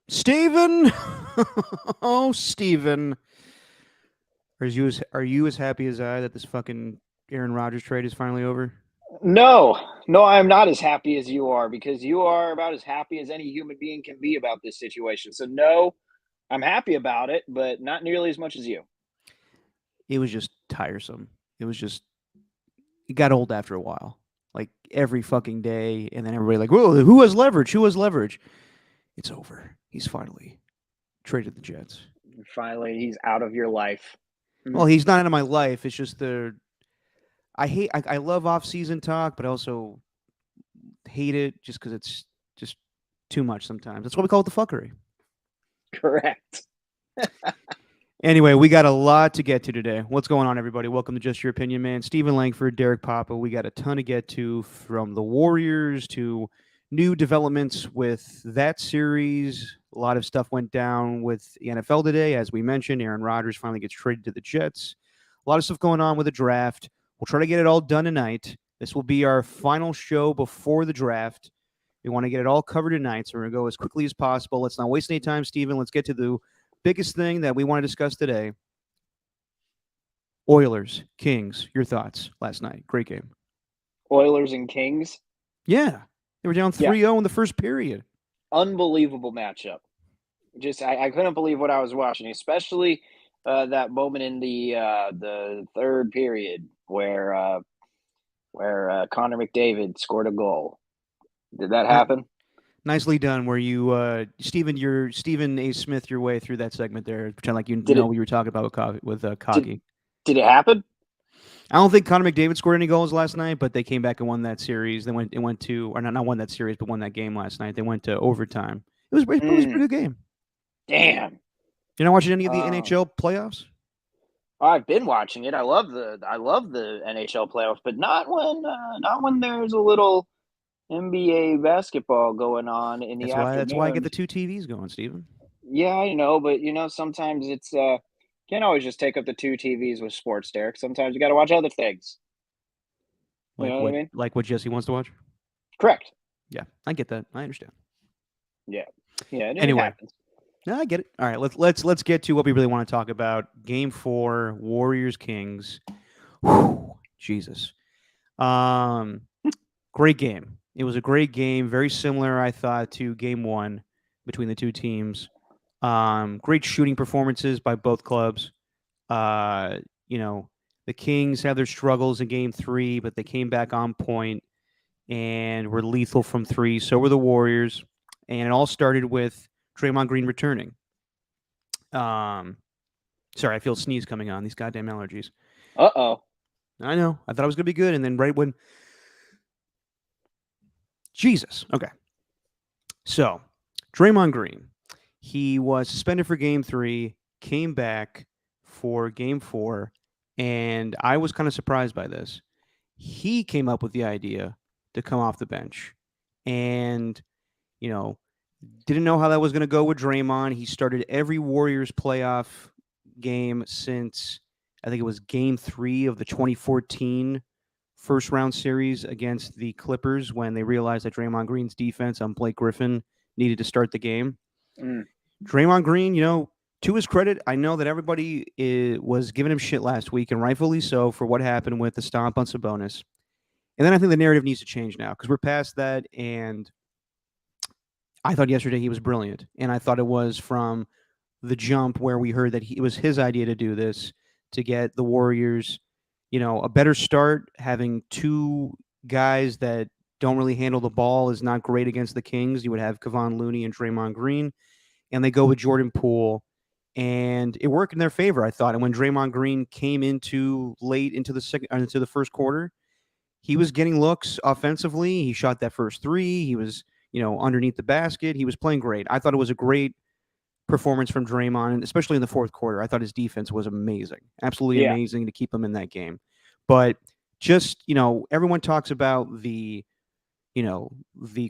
Steven! Oh, Steven. Are you as happy as I that this fucking Aaron Rodgers trade is finally over? No, I am not as happy as you are because you are about as happy as any human being can be about this situation. So, no, I'm happy about it, but not nearly as much as you. It was just tiresome. It got old after a while. Like every fucking day, and then everybody like, whoa, who has leverage? Who has leverage? It's over. He's finally traded the Jets. Finally, he's out of your life. Well, Mm. he's not into my life. It's just I love off season talk, but I also hate it just because it's just too much sometimes. That's why we call it the fuckery. Correct. Anyway, we got a lot to get to today. What's going on, everybody? Welcome to Just Your Opinion, man. Stephen Langford, Derek Papa. We got a ton to get to, from the Warriors to new developments with that series. A lot of stuff went down with the NFL today. As we mentioned, Aaron Rodgers finally gets traded to the Jets. A lot of stuff going on with the draft. We'll try to get it all done tonight. This will be our final show before the draft. We want to get it all covered tonight, so we're going to go as quickly as possible. Let's not waste any time, Stephen. Let's get to the biggest thing that we want to discuss today. Oilers, Kings, your thoughts last night. Great game. Oilers and Kings. Yeah. They were down Yeah, 3-0 in the first period. unbelievable matchup. I couldn't believe what I was watching, especially that moment in the third period where Connor McDavid scored a goal. Did that Not, happen? nicely done where you Stephen A. Smith your way through that segment there. Pretend like you Did know it what you were talking about with did Cocky. did it happen? I don't think Connor McDavid scored any goals last night, but they came back and won that series. It went to, or not won that series, but won that game last night. They went to overtime. It was a Mm, pretty good game. damn. You're not watching any of the Uh, NHL playoffs? I've been watching it. I love the NHL playoffs, but not when there's a little NBA basketball going on in the That's why I get the afternoon. two TVs going, Stephen. Yeah, I know, but sometimes it's can't always just take up the two TVs with sports, Derek. Sometimes you got to watch other things. You know what I mean? Like what Jesse wants to watch. Correct. Yeah, I get that. I understand. Yeah, yeah, it Anyway, happens. no, I get it. All right, let's get to what we really want to talk about. Game 4, Warriors Kings. Whew, Jesus. Um, Great game. It was a great game. Very similar, I thought, to Game 1 between the two teams. Great shooting performances by both clubs. Uh, you know, the Kings had their struggles in Game 3, but they came back on point and were lethal from three. So were the Warriors, and it all started with Draymond Green returning. Um, Sorry, I feel a sneeze coming on. These goddamn allergies. Uh-oh. I know. I thought it was gonna be good, and then right when Jesus. Okay, so Draymond Green, he was suspended for Game 3, came back for Game 4, and I was kind of surprised by this. He came up with the idea to come off the bench, and you know, didn't know how that was going to go with Draymond. He started every Warriors playoff game since I think it was Game 3 of the 2014 first round series against the Clippers when they realized that Draymond Green's defense on Blake Griffin needed to start the game. Mm. Draymond Green, to his credit, I know that everybody was giving him shit last week, and rightfully so, for what happened with the stomp on Sabonis. And then I think the narrative needs to change now because we're past that, and I thought yesterday he was brilliant, and I thought it was from the jump where we heard that it was his idea to do this to get the Warriors, a better start. Having two guys that don't really handle the ball is not great against the Kings. You would have Kevon Looney and Draymond Green, and they go with Jordan Poole, and it worked in their favor, I thought. And when Draymond Green came into late into the first quarter, he was getting looks offensively. He shot that first three. He was, underneath the basket. He was playing great. I thought it was a great performance from Draymond, and especially in the fourth quarter. I thought his defense was amazing, absolutely Yeah, amazing to keep him in that game. But just, everyone talks about the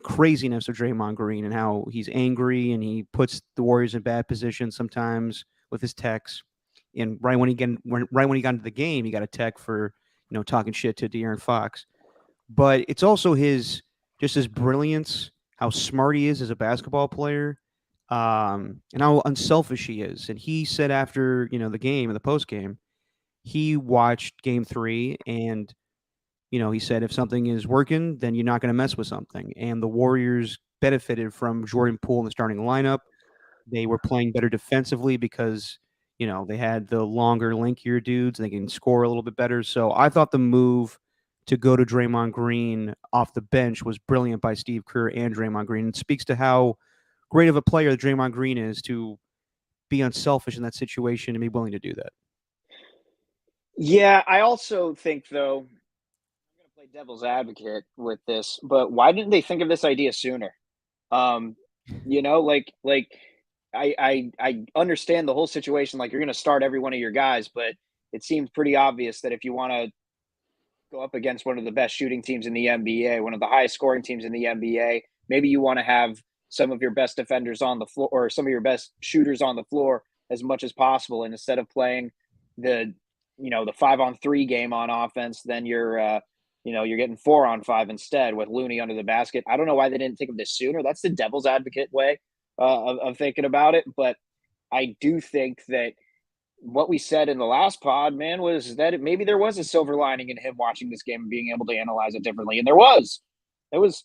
craziness of Draymond Green and how he's angry and he puts the Warriors in bad position sometimes with his texts. And right when he got into the game, he got a tech for talking shit to De'Aaron Fox. But it's also his brilliance, how smart he is as a basketball player. and how unselfish he is. And he said after the game, the post game, he watched Game 3, and he said if something is working, then you're not going to mess with something. And the Warriors benefited from Jordan Poole in the starting lineup. They were playing better defensively because they had the longer, linkier dudes. And they can score a little bit better. So I thought the move to go to Draymond Green off the bench was brilliant by Steve Kerr and Draymond Green. It speaks to how great of a player that Draymond Green is to be unselfish in that situation and be willing to do that. Yeah, I also think though, I'm going to play devil's advocate with this, but why didn't they think of this idea sooner? Um, like I understand the whole situation. Like you're going to start every one of your guys, but it seems pretty obvious that if you want to go up against one of the best shooting teams in the NBA, one of the highest scoring teams in the NBA, maybe you want to have some of your best defenders on the floor or some of your best shooters on the floor as much as possible. And instead of playing the, the 5-on-3 game on offense, then you're getting 4-on-5 instead with Looney under the basket. I don't know why they didn't think of this sooner. That's the devil's advocate way of thinking about it. But I do think that what we said in the last pod, man, was that maybe there was a silver lining in him watching this game and being able to analyze it differently. And there was. It was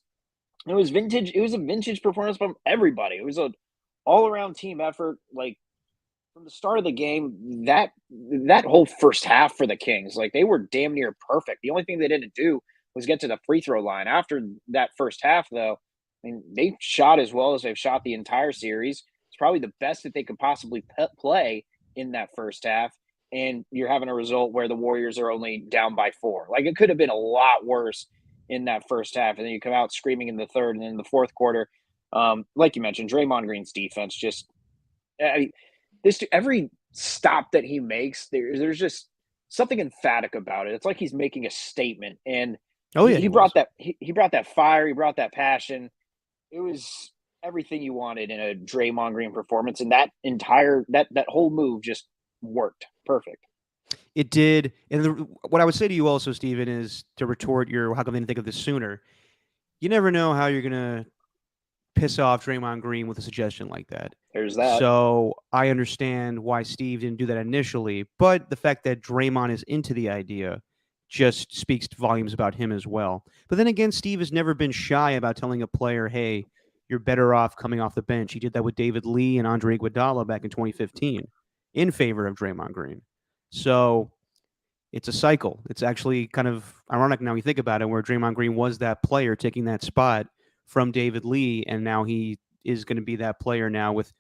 vintage. It was a vintage performance from everybody. It was an all around team effort. Like from the start of the game, that whole first half for the Kings, like they were damn near perfect. The only thing they didn't do was get to the free throw line. After that first half, though, I mean, they shot as well as they've shot the entire series. It's probably the best that they could possibly play in that first half. And you're having a result where the Warriors are only down by 4. Like it could have been a lot worse in that first half. And then you come out screaming in the third and in the fourth quarter. Like you mentioned, Draymond Green's defense just, I mean, every stop that he makes, there's just something emphatic about it. It's like he's making a statement. And he brought that he brought that fire, he brought that passion. It was everything you wanted in a Draymond Green performance, and that entire that whole move just worked perfect. It did. And what I would say to you also, Steven, is to retort your how come they didn't think of this sooner. You never know how you're gonna piss off Draymond Green with a suggestion like that. There's that. So I understand why Steve didn't do that initially, but the fact that Draymond is into the idea just speaks volumes about him as well. But then again, Steve has never been shy about telling a player, hey, you're better off coming off the bench. He did that with David Lee and Andre Iguodala back in 2015 in favor of Draymond Green. So it's a cycle. It's actually kind of ironic now you think about it, where Draymond Green was that player taking that spot from David Lee, and now he is going to be that player now with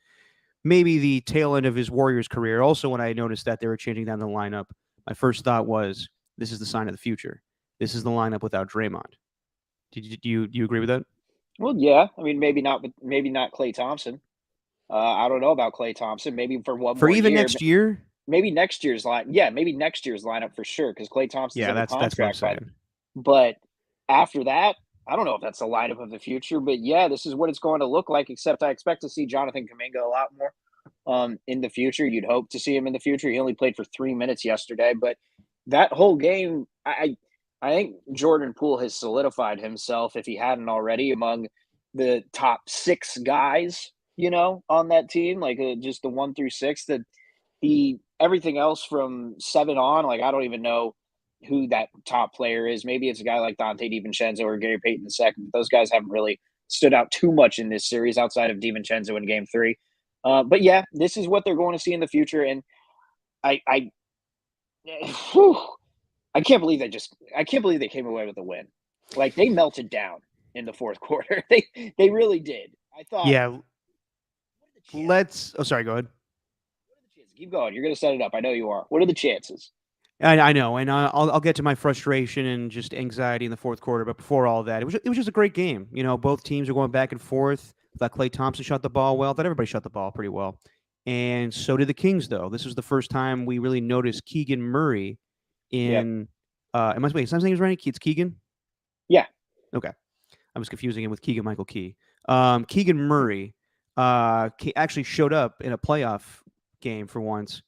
maybe the tail end of his Warriors career. Also, when I noticed that they were changing down the lineup, my first thought was, this is the sign of the future. This is the lineup without Draymond. Do you agree with that? Well, yeah. I mean, maybe not Klay Thompson. I don't know about Klay Thompson. Maybe for one For more even year. next year? Maybe next year's line. Yeah, maybe next year's lineup for sure, because Klay Thompson's Yeah, under that's what I'm contract. saying. But after that, I don't know if that's the lineup of the future. But yeah, this is what it's going to look like. Except I expect to see Jonathan Kuminga a lot more in the future. You'd hope to see him in the future. He only played for 3 minutes yesterday, but that whole game, I think Jordan Poole has solidified himself, if he hadn't already, among the top 6 guys, on that team, like just the 1 through 6. That everything else from 7 on, like I don't even know who that top player is. Maybe it's a guy like Dante DiVincenzo or Gary Payton II. But those guys haven't really stood out too much in this series outside of DiVincenzo in Game 3. But yeah, this is what they're going to see in the future, and I can't believe they came away with a win. Like they melted down in the fourth quarter. They really did. I thought. Yeah. Sorry, go ahead. What are the chances? Keep going. You're going to set it up. I know you are. What are the chances? I know, and I'll get to my frustration and just anxiety in the fourth quarter. But before all that, it was just a great game. Both teams are going back and forth. I thought Klay Thompson shot the ball well. I thought everybody shot the ball pretty well, and so did the Kings. Though this was the first time we really noticed Keegan Murray in. Yep. Wait, his name is right. It's Keegan. Yeah. Okay, I was confusing him with Keegan Michael Key. Keegan Murray actually showed up in a playoff game for once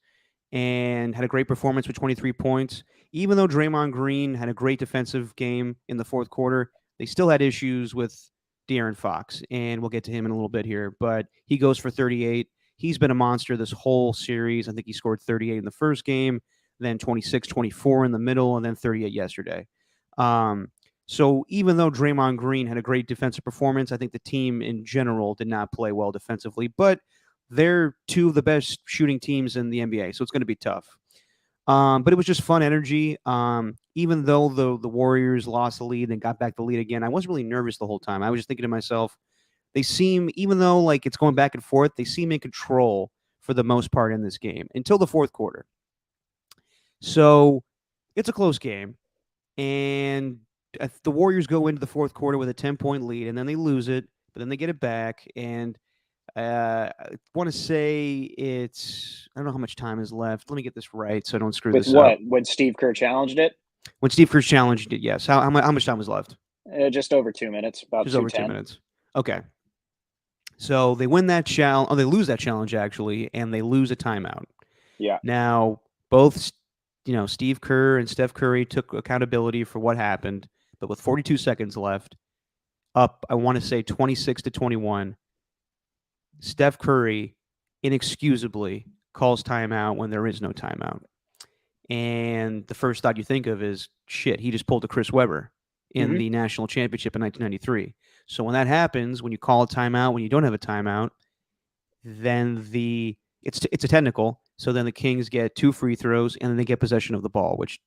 and had a great performance with 23 points. Even though Draymond Green had a great defensive game in the fourth quarter, they still had issues with De'Aaron Fox, and we'll get to him in a little bit here. But he goes for 38. He's been a monster this whole series. I think he scored 38 in the first game, then 26, 24 in the middle, and then 38 yesterday. So even though Draymond Green had a great defensive performance, I think the team in general did not play well defensively. But they're two of the best shooting teams in the NBA, so it's going to be tough. But it was just fun energy. Even though the Warriors lost the lead and got back the lead again, I wasn't really nervous the whole time. I was just thinking to myself, they seem, even though like it's going back and forth, they seem in control for the most part in this game until the fourth quarter. So it's a close game, and the Warriors go into the fourth quarter with a 10-point lead, and then they lose it, but then they get it back, and I want to say it's, I don't know how much time is left. Let me get this right so I don't screw With this what? up. When Steve Kerr challenged it? When Steve Kerr challenged it, yes. How much time was left? Just over 2 minutes, about Just over 2 2:10. minutes. Okay. So they win that challenge. Oh, they lose that challenge actually, and they lose a timeout. Yeah. Now both, Steve Kerr and Steph Curry took accountability for what happened, but with 42 seconds left, up, I want to say 26-21, Steph Curry inexcusably calls timeout when there is no timeout. And the first thought you think of is, shit, he just pulled a Chris Webber in the national championship in 1993. So when that happens, when you call a timeout, when you don't have a timeout, then it's a technical. So then the Kings get 2 free throws, and then they get possession of the ball, which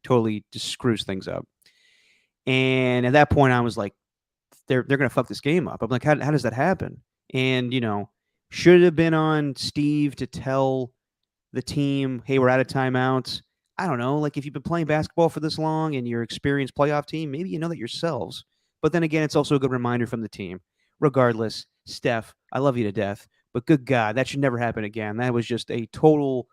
totally just screws things up. And at that point, I was like, they're going to fuck this game up. I'm like, how does that happen? And, should it have been on Steve to tell the team, hey, we're out of timeouts? I don't know. Like, if you've been playing basketball for this long and you're an experienced playoff team, maybe you know that yourselves. But then again, it's also a good reminder from the team. Regardless, Steph, I love you to death, but good God, that should never happen again. That was just a total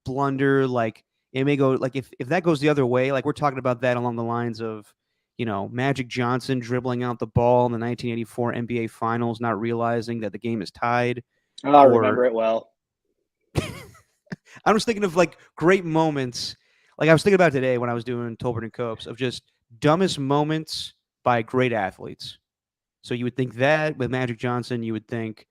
blunder. Like, it may go, like, if that goes the other way, like, we're talking about that along the lines of, Magic Johnson dribbling out the ball in the 1984 NBA Finals, not realizing that the game is tied. Oh, I remember it well. I was thinking of like great moments. Like I was thinking about today when I was doing Tolbert and Copes of just dumbest moments by great athletes. So you would think that with Magic Johnson, you would think,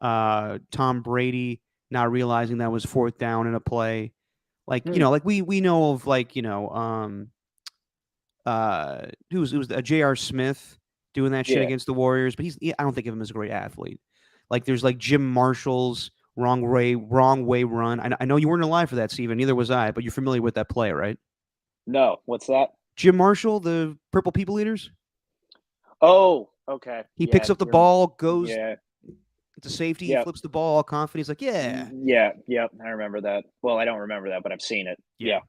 Tom Brady not realizing that was fourth down in a play. Like, like we know of like, who's J.R. Smith doing that shit against the Warriors, but I don't think of him as a great athlete. Like there's like Jim Marshall's wrong way run. I know you weren't alive for that, Steven. Neither was I, but you're familiar with that play, right? No, what's that? Jim Marshall, the Purple People Eaters. Oh, okay. He picks up the ball, goes to safety, he flips the ball all confident. He's like, yeah, I remember that. Well, I don't remember that, but I've seen it. Yeah.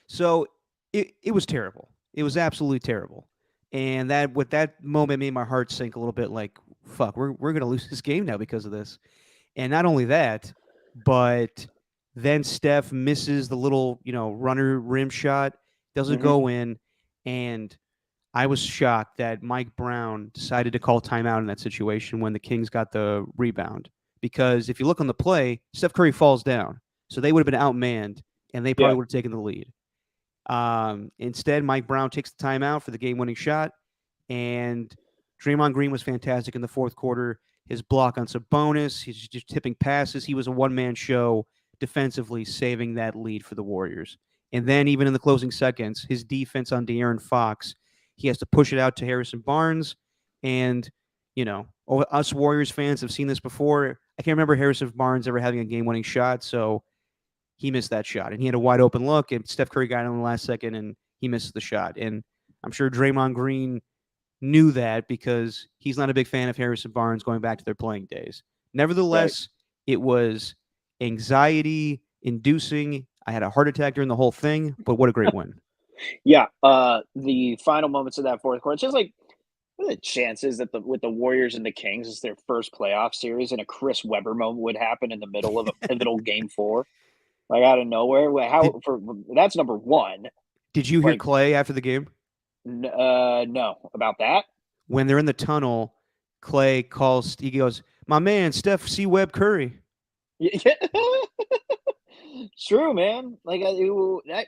So it was terrible. It was absolutely terrible. And that moment made my heart sink a little bit. Like, fuck, we're gonna lose this game now because of this. And not only that, but then Steph misses the little, runner rim shot, doesn't go in, and I was shocked that Mike Brown decided to call timeout in that situation when the Kings got the rebound. Because if you look on the play, Steph Curry falls down. So they would have been outmanned, and they probably would have taken the lead. Instead, Mike Brown takes the timeout for the game-winning shot, and Draymond Green was fantastic in the fourth quarter. His block on Sabonis, he's just tipping passes. He was a one-man show defensively, saving that lead for the Warriors. And then even in the closing seconds, his defense on De'Aaron Fox, he has to push it out to Harrison Barnes. And, us Warriors fans have seen this before. I can't remember Harrison Barnes ever having a game-winning shot, so he missed that shot. And he had a wide open look, and Steph Curry got in the last second, and he misses the shot. And I'm sure Draymond Green knew that because he's not a big fan of Harrison Barnes going back to their playing days. Nevertheless, It was anxiety-inducing. I had a heart attack during the whole thing, but what a great win. Yeah, the final moments of that fourth quarter, it's just like, what are the chances that with the Warriors and the Kings is their first playoff series and a Chris Webber moment would happen in the middle of a pivotal game 4? Like out of nowhere? That's number one. Did you hear Clay after the game? No. About that? When they're in the tunnel, Clay calls. He goes, "My man, Steph C. Webb Curry." Yeah. It's true, man. Like that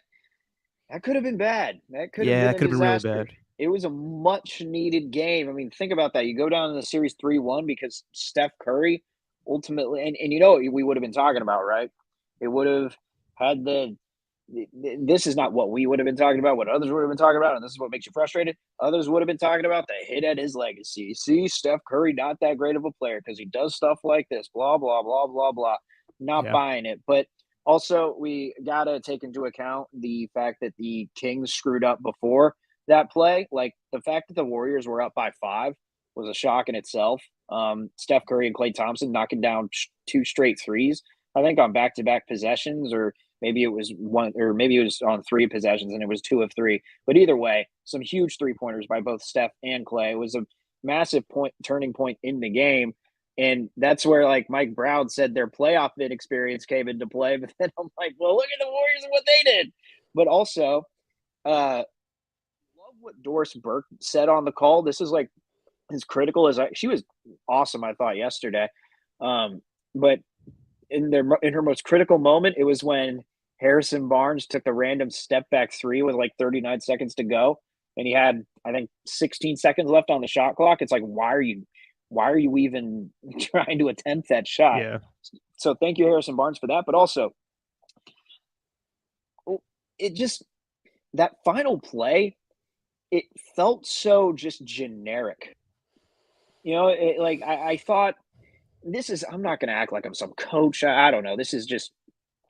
could have been bad. That could have been really bad. it was a much needed game. I mean, think about that. You go down in the series 3-1 because Steph Curry ultimately, and you know what we would have been talking about, right? It would have had this is not what we would have been talking about, what others would have been talking about, and this is what makes you frustrated. Others would have been talking about the hit at his legacy. See, Steph Curry, not that great of a player because he does stuff like this, blah, blah, blah, blah, blah. Not Yeah. buying it. But also, we got to take into account the fact that the Kings screwed up before that play. Like the fact that the Warriors were up by 5 was a shock in itself. Steph Curry and Klay Thompson knocking down 2 straight threes, I think on back to back possessions, or maybe it was one, or maybe it was on 3 possessions and it was 2 of 3. But either way, some huge 3 pointers by both Steph and Klay. It was a massive turning point in the game. And that's where like Mike Brown said their playoff bid experience came into play. But then I'm like, well, look at the Warriors and what they did. But also, love what Doris Burke said on the call. This is like as critical as she was awesome, I thought, yesterday. But in her most critical moment, it was when Harrison Barnes took the random step back 3 with like 39 seconds to go, and he had, I think, 16 seconds left on the shot clock. It's like, why are you even trying to attempt that shot? Yeah. So thank you, Harrison Barnes, for that. But also, it just, that final play, it felt so just generic. Like I thought, I'm not going to act like I'm some coach. I don't know. This is just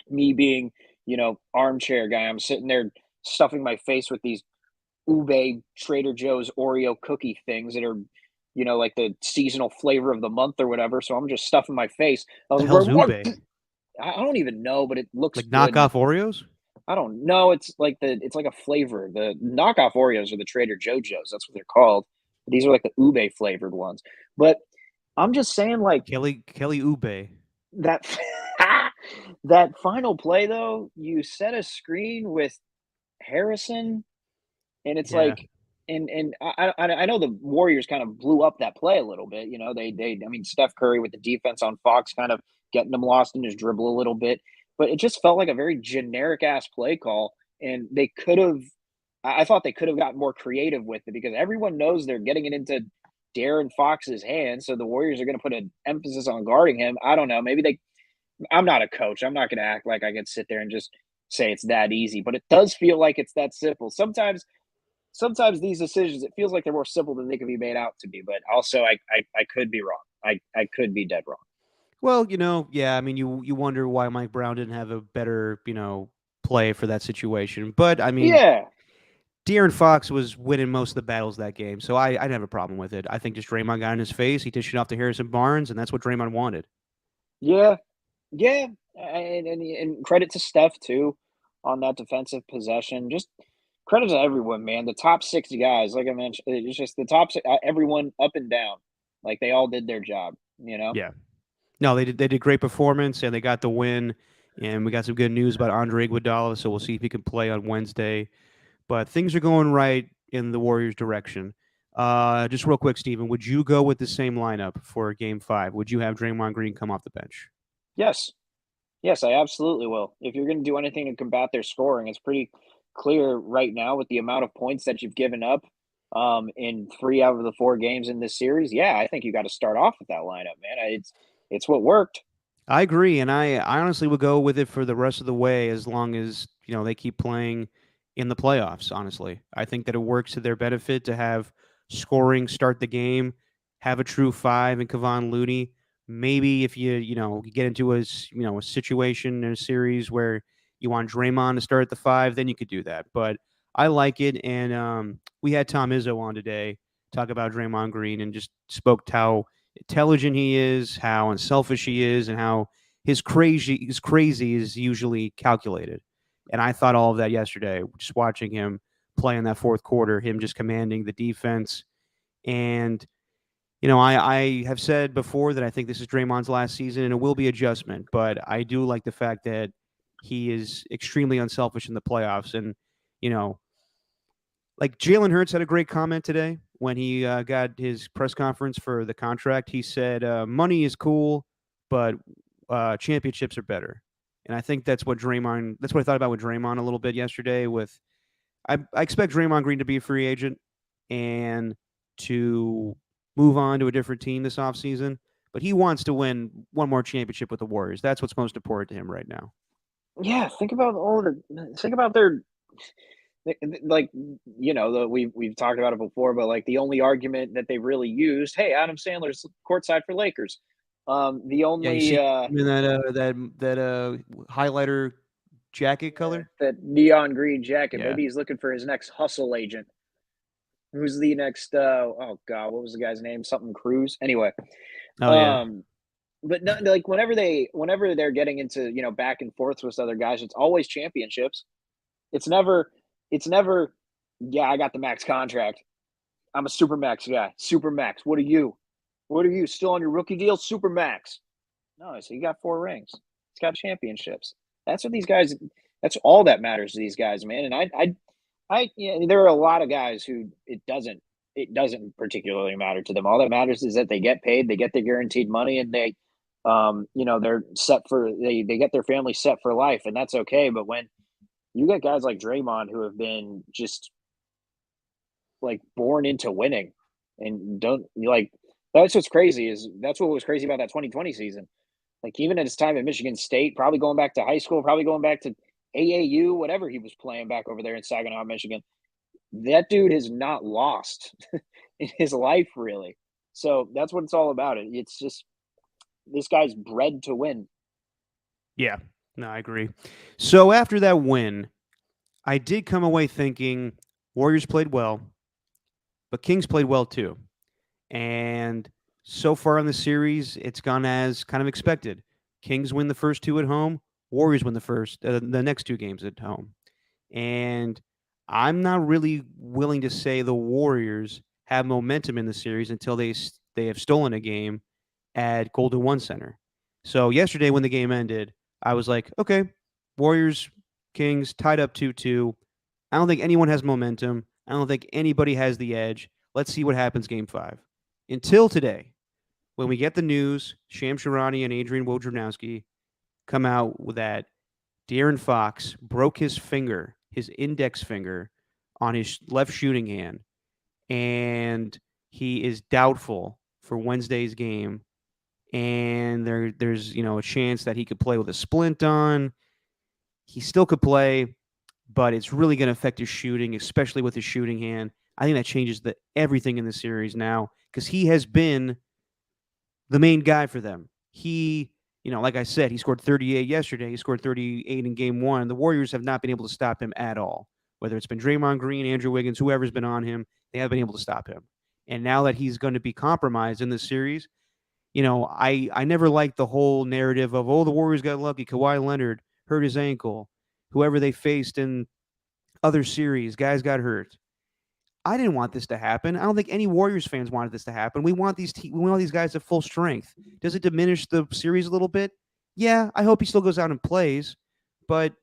me being, armchair guy. I'm sitting there stuffing my face with these Ube Trader Joe's Oreo cookie things that are, like the seasonal flavor of the month or whatever. So I'm just stuffing my face. I The was hell's like, what? Ube? I don't even know, but it looks Like good. knockoff Oreos? I don't know. It's like a flavor. The knockoff Oreos are the Trader Joe's. That's what they're called. These are like the ube flavored ones. But I'm just saying, like Kelly Ube. that that final play though, you set a screen with Harrison, and it's Yeah. like, and I know the Warriors kind of blew up that play a little bit. I mean Steph Curry with the defense on Fox kind of getting them lost in his dribble a little bit, but it just felt like a very generic ass play call, and they could have. I thought they could have gotten more creative with it because everyone knows they're getting it into Darren Fox's hands, so the Warriors are going to put an emphasis on guarding him. I don't know. Maybe they. I'm not a coach. I'm not going to act like I can sit there and just say it's that easy, but it does feel like it's that simple. Sometimes these decisions, it feels like they're more simple than they can be made out to be. But also, I could be wrong. I could be dead wrong. Well, yeah, I mean, you wonder why Mike Brown didn't have a better, play for that situation. But I mean, Yeah, De'Aaron Fox was winning most of the battles that game, so I didn't have a problem with it. I think just Draymond got in his face. He dished it off to Harrison Barnes, and that's what Draymond wanted. yeah, yeah. And credit to Steph too on that defensive possession. Just credit to everyone, man. The top 6 guys, like I mentioned, it's just the top everyone up and down. Like they all did their job. You know. Yeah. No, they did great performance, and they got the win. And we got some good news about Andre Iguodala, so we'll see if he can play on Wednesday. But things are going right in the Warriors' direction. Just real quick, Steven, would you go with the same lineup for Game 5? Would you have Draymond Green come off the bench? Yes. Yes, I absolutely will. If you're going to do anything to combat their scoring, it's pretty clear right now with the amount of points that you've given up in 3 out of the 4 games in this series. Yeah, I think you got to start off with that lineup, man. It's what worked. I agree, and I honestly would go with it for the rest of the way as long as they keep playing in the playoffs. Honestly, I think that it works to their benefit to have scoring start the game, have a true five in Kevon Looney. Maybe if you get into a situation in a series where you want Draymond to start at the five, then you could do that. But I like it, and we had Tom Izzo on today talk about Draymond Green and just spoke to how intelligent he is, how unselfish he is, and how his crazy is usually calculated. And I thought all of that yesterday, just watching him play in that fourth quarter, him just commanding the defense. And I have said before that I think this is Draymond's last season, and it will be adjustment. But I do like the fact that he is extremely unselfish in the playoffs, and you know like Jalen Hurts had a great comment today when he got his press conference for the contract. He said, "Money is cool, but championships are better." And I think that's what Draymond. That's what I thought about with Draymond a little bit yesterday. I expect Draymond Green to be a free agent. and to move on to a different team this offseason. But he wants to win one more championship with the Warriors. That's what's most important to him right now. Yeah, think about their like we've talked about it before, but like the only argument that they really used, hey, Adam Sandler's courtside for Lakers. The Yeah, you only see him in that highlighter jacket color. that neon green jacket. Yeah. Maybe he's looking for his next hustle agent. Who's the next? Oh God, what was the guy's name? Something Cruz. Anyway, Oh yeah. um, but no, like whenever they're getting into back and forth with other guys, it's always championships. It's never it's never. Yeah, I got the max contract. I'm a super max guy. Super max. What are you? What are you? Still on your rookie deal? Super max. No, so you got 4 rings. It's got championships. That's what these guys. That's all that matters to these guys, man. And yeah, there are a lot of guys who it doesn't particularly matter to them. All that matters is that they get paid, they get their guaranteed money, and they're set for they get their family set for life, and that's okay. But when you get guys like Draymond who have been just like born into winning and don't like that's what's crazy is that's what was crazy about that 2020 season. Like even at his time at Michigan State, probably going back to high school, probably going back to AAU, whatever he was playing back over there in Saginaw, Michigan. That dude has not lost in his life really. So that's what it's all about. It's just this guy's bred to win. Yeah. No, I agree. So after that win, I did come away thinking Warriors played well, but Kings played well too. And so far in the series, it's gone as kind of expected. Kings win the first two at home. Warriors win the next two games at home. And I'm not really willing to say the Warriors have momentum in the series until they have stolen a game at Golden One Center. So yesterday when the game ended, I was like, okay, Warriors Kings tied up 2-2. I don't think anyone has momentum. I don't think anybody has the edge. Let's see what happens game 5. Until today, when we get the news, Shams Charania and Adrian Wojnarowski come out with that De'Aaron Fox broke his finger, his index finger, on his left shooting hand, and he is doubtful for Wednesday's game. And there's a chance that he could play with a splint on. He still could play, but it's really going to affect his shooting, especially with his shooting hand. I think that changes everything in the series now because he has been the main guy for them. Like I said, he scored 38 yesterday. He scored 38 in game 1. The Warriors have not been able to stop him at all. Whether it's been Draymond Green, Andrew Wiggins, whoever's been on him, they haven't been able to stop him. And now that he's going to be compromised in this series, I never liked the whole narrative of, the Warriors got lucky. Kawhi Leonard hurt his ankle. Whoever they faced in other series, guys got hurt. I didn't want this to happen. I don't think any Warriors fans wanted this to happen. We want these guys at full strength. Does it diminish the series a little bit? Yeah, I hope he still goes out and plays, but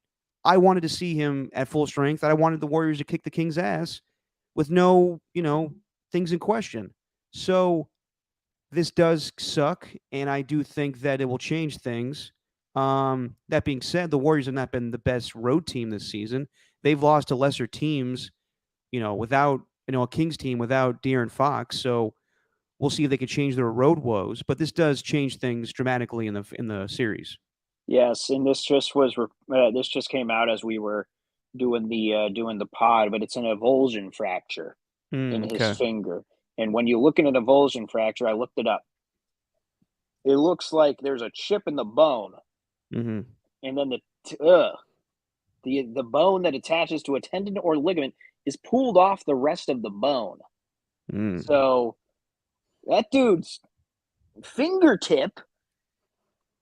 I wanted to see him at full strength. I wanted the Warriors to kick the Kings' ass with no, things in question. So this does suck, and I do think that it will change things. That being said, the Warriors have not been the best road team this season. They've lost to lesser teams, without a Kings team without De'Aaron Fox. So we'll see if they can change their road woes. But this does change things dramatically in the series. Yes, and this just came out as we were doing the pod, but it's an avulsion fracture in his Okay. finger. And when you look at an avulsion fracture, I looked it up. It looks like there's a chip in the bone, Mm-hmm. and then the bone that attaches to a tendon or ligament is pulled off the rest of the bone. Mm. So that dude's fingertip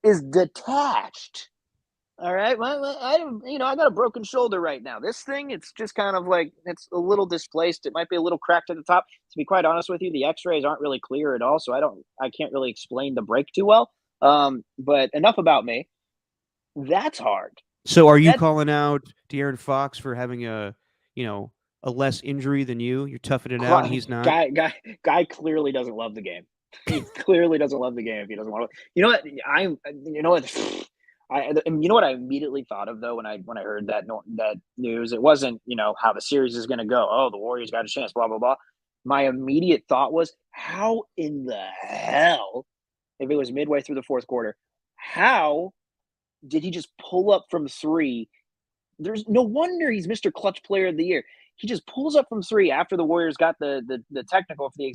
is detached. All right. Well, I got a broken shoulder right now. This thing, it's just kind of like it's a little displaced. It might be a little cracked at the top. To be quite honest with you, the X-rays aren't really clear at all, so I can't really explain the break too well. But enough about me. That's hard. So are you That calling out De'Aaron Fox for having a less injury than you? You're toughing it out, and he's not. guy clearly doesn't love the game. He clearly doesn't love the game if he doesn't want to. You know what? You know what? You know what I immediately thought of though when I heard that news. It wasn't how the series is going to go. Oh, the Warriors got a chance. Blah blah blah. my immediate thought was, how in the hell, if it was midway through the fourth quarter, how did he just pull up from three? There's no wonder he's Mr. Clutch Player of the Year. He just pulls up from three after the Warriors got the technical for the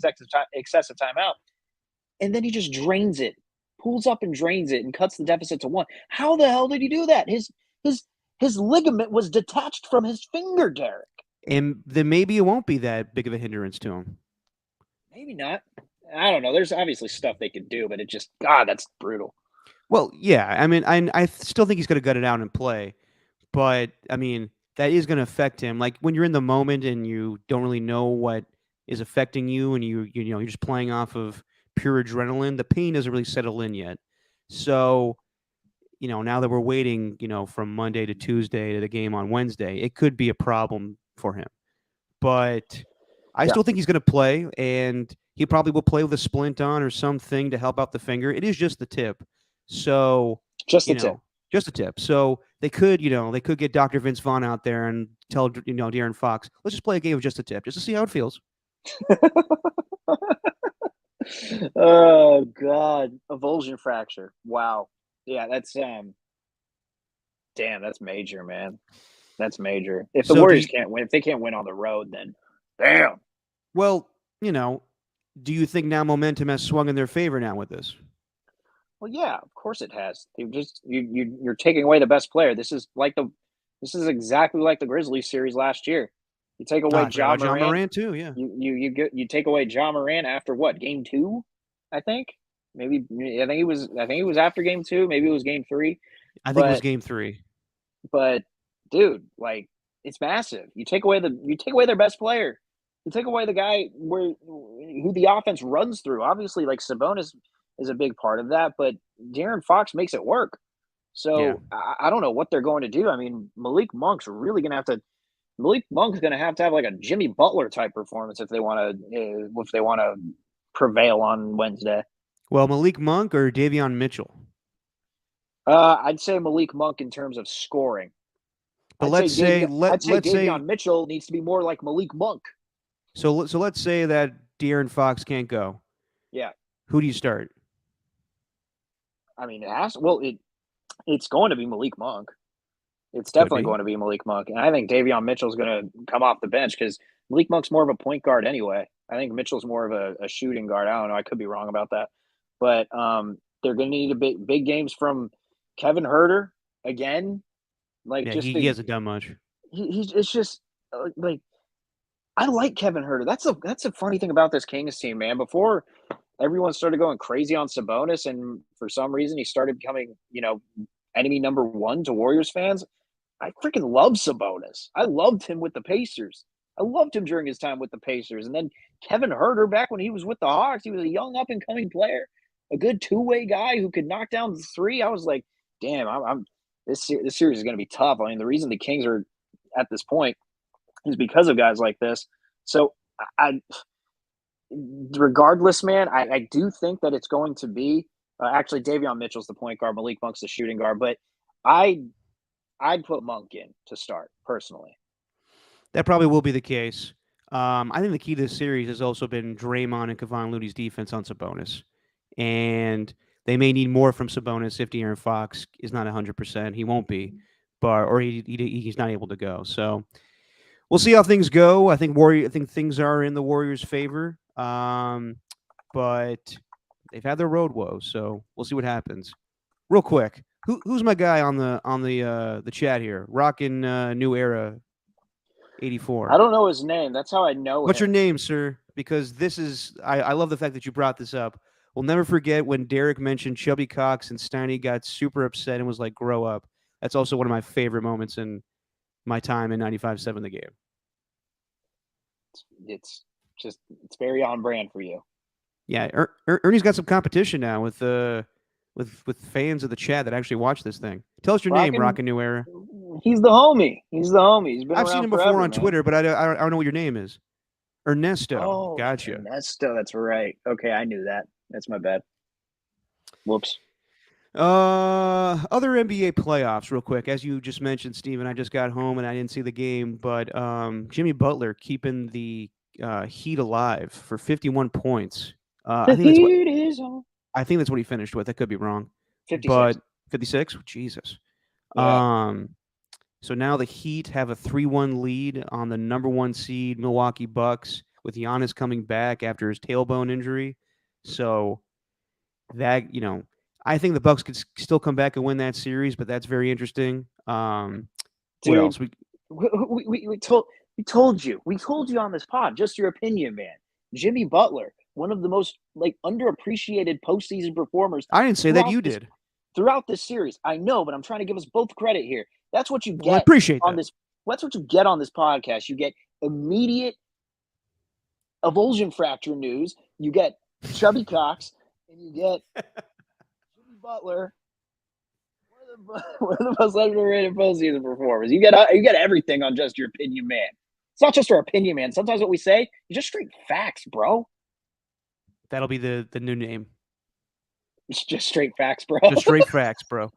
excessive timeout, and then he just drains it, pulls up and drains it, and cuts the deficit to one. How the hell did he do that? His his ligament was detached from his finger, Derek. And then maybe it won't be that big of a hindrance to him. Maybe not. I don't know. There's obviously stuff they could do, but it just God, that's brutal. Well, yeah. I mean, I still think he's going to gut it out and play, but I mean, that is going to affect him. Like when you're in the moment and you don't really know what is affecting you, and you know you're just playing off of pure adrenaline. The pain doesn't really settle in yet. So now that we're waiting, from Monday to Tuesday to the game on Wednesday, it could be a problem for him. But I Yeah. still think he's going to play, and he probably will play with a splint on or something to help out the finger. It is just the tip. So, Just the you tip. know, just a tip. So they could get Dr. Vince Vaughn out there and tell, De'Aaron Fox, let's just play a game of just a tip, just to see how it feels. Oh God, avulsion fracture. Wow. Yeah, that's damn, that's major, man. That's major. If the So Warriors can't win, if they can't win on the road, then damn. well, do you think now momentum has swung in their favor now with this? Well, yeah, of course it has. You're taking away the best player. This is exactly like the Grizzlies series last year. You take away Ja John Morant. Morant too, yeah. You take away John Morant after what, game two? I think maybe I think it was after game two. Maybe it was game three. I think it was But game 3. but dude, like it's massive. You take away their best player. You take away the guy who the offense runs through. Obviously, like Sabonis is a big part of that, but De'Aaron Fox makes it work. Yeah. So I don't know what they're going to do. I mean, Malik Monk's going to have like a Jimmy Butler type performance if they want to prevail on Wednesday. Well, Malik Monk or Davion Mitchell? I'd say Malik Monk in terms of scoring. But let's say Davion Mitchell needs to be more like Malik Monk. So let's say that De'Aaron Fox can't go. Yeah. Who do you start? I mean, it's going to be Malik Monk. It's definitely going to be Malik Monk. And I think Davion Mitchell's going to come off the bench because Malik Monk's more of a point guard anyway. I think Mitchell's more of a shooting guard. I don't know. I could be wrong about that. But they're going to need big games from Kevin Huerter again. Like, yeah, he hasn't done much. It's just like, I like Kevin Huerter. That's a funny thing about this Kings team, man. Before everyone started going crazy on Sabonis, and for some reason he started becoming, enemy number one to Warriors fans. I freaking love Sabonis. I loved him with the Pacers. I loved him during his time with the Pacers. And then Kevin Huerter, back when he was with the Hawks, he was a young up and coming player, a good two-way guy who could knock down the three. I was like, damn, this series is going to be tough. I mean, the reason the Kings are at this point is because of guys like this. So regardless, man, I do think that it's going to be actually Davion Mitchell's the point guard, Malik Monk's the shooting guard, but I'd put Monk in to start personally. That probably will be the case. I think the key to this series has also been Draymond and Kevon Looney's defense on Sabonis, and they may need more from Sabonis if De'Aaron Fox is not 100%. He won't be, or he's not able to go. So we'll see how things go. I think things are in the Warriors' favor, but they've had their road woes, so we'll see what happens. Real quick, who's my guy on the chat here? Rockin' New Era 84. I don't know his name. That's how I know What's him. your name, sir? Because I love the fact that you brought this up. We'll never forget when Derek mentioned Chubby Cox and Steiny got super upset and was like, grow up. That's also one of my favorite moments in my time in 95.7 The Game. It's very on brand for you. Yeah, Ernie's got some competition now with fans of the chat that actually watch this thing. Tell us your name, Rockin' New Era. He's the homie. He's been I've seen him before on Twitter, but I don't know what your name is. Ernesto. Oh, gotcha. Ernesto, that's right. Okay, I knew that. That's my bad. Whoops. Other NBA playoffs, real quick. As you just mentioned, Steven, I just got home and I didn't see the game, but Jimmy Butler keeping the Heat alive for 51 points. The heat is on. I think that's what he finished with. I could be wrong, 56. but 56. Jesus. Yeah. So now the Heat have a 3-1 lead on the number 1 seed Milwaukee Bucks with Giannis coming back after his tailbone injury. So that, I think the Bucks could still come back and win that series, but that's very interesting. What Dude, else? we told you on this pod, just your opinion, man. Jimmy Butler, one of the most underappreciated postseason performers. I didn't say that, you did. Throughout this series. I know, but I'm trying to give us both credit here. That's what you get. Well, I appreciate on that. this. That's what you get on this podcast. You get immediate avulsion fracture news. You get Chubby Cox, and you get Jimmy Butler, one of the most underrated postseason performers. You get everything on just your opinion, man. It's not just our opinion, man. Sometimes what we say is just straight facts, bro. That'll be the new name. It's just straight facts, bro. Just straight facts, bro.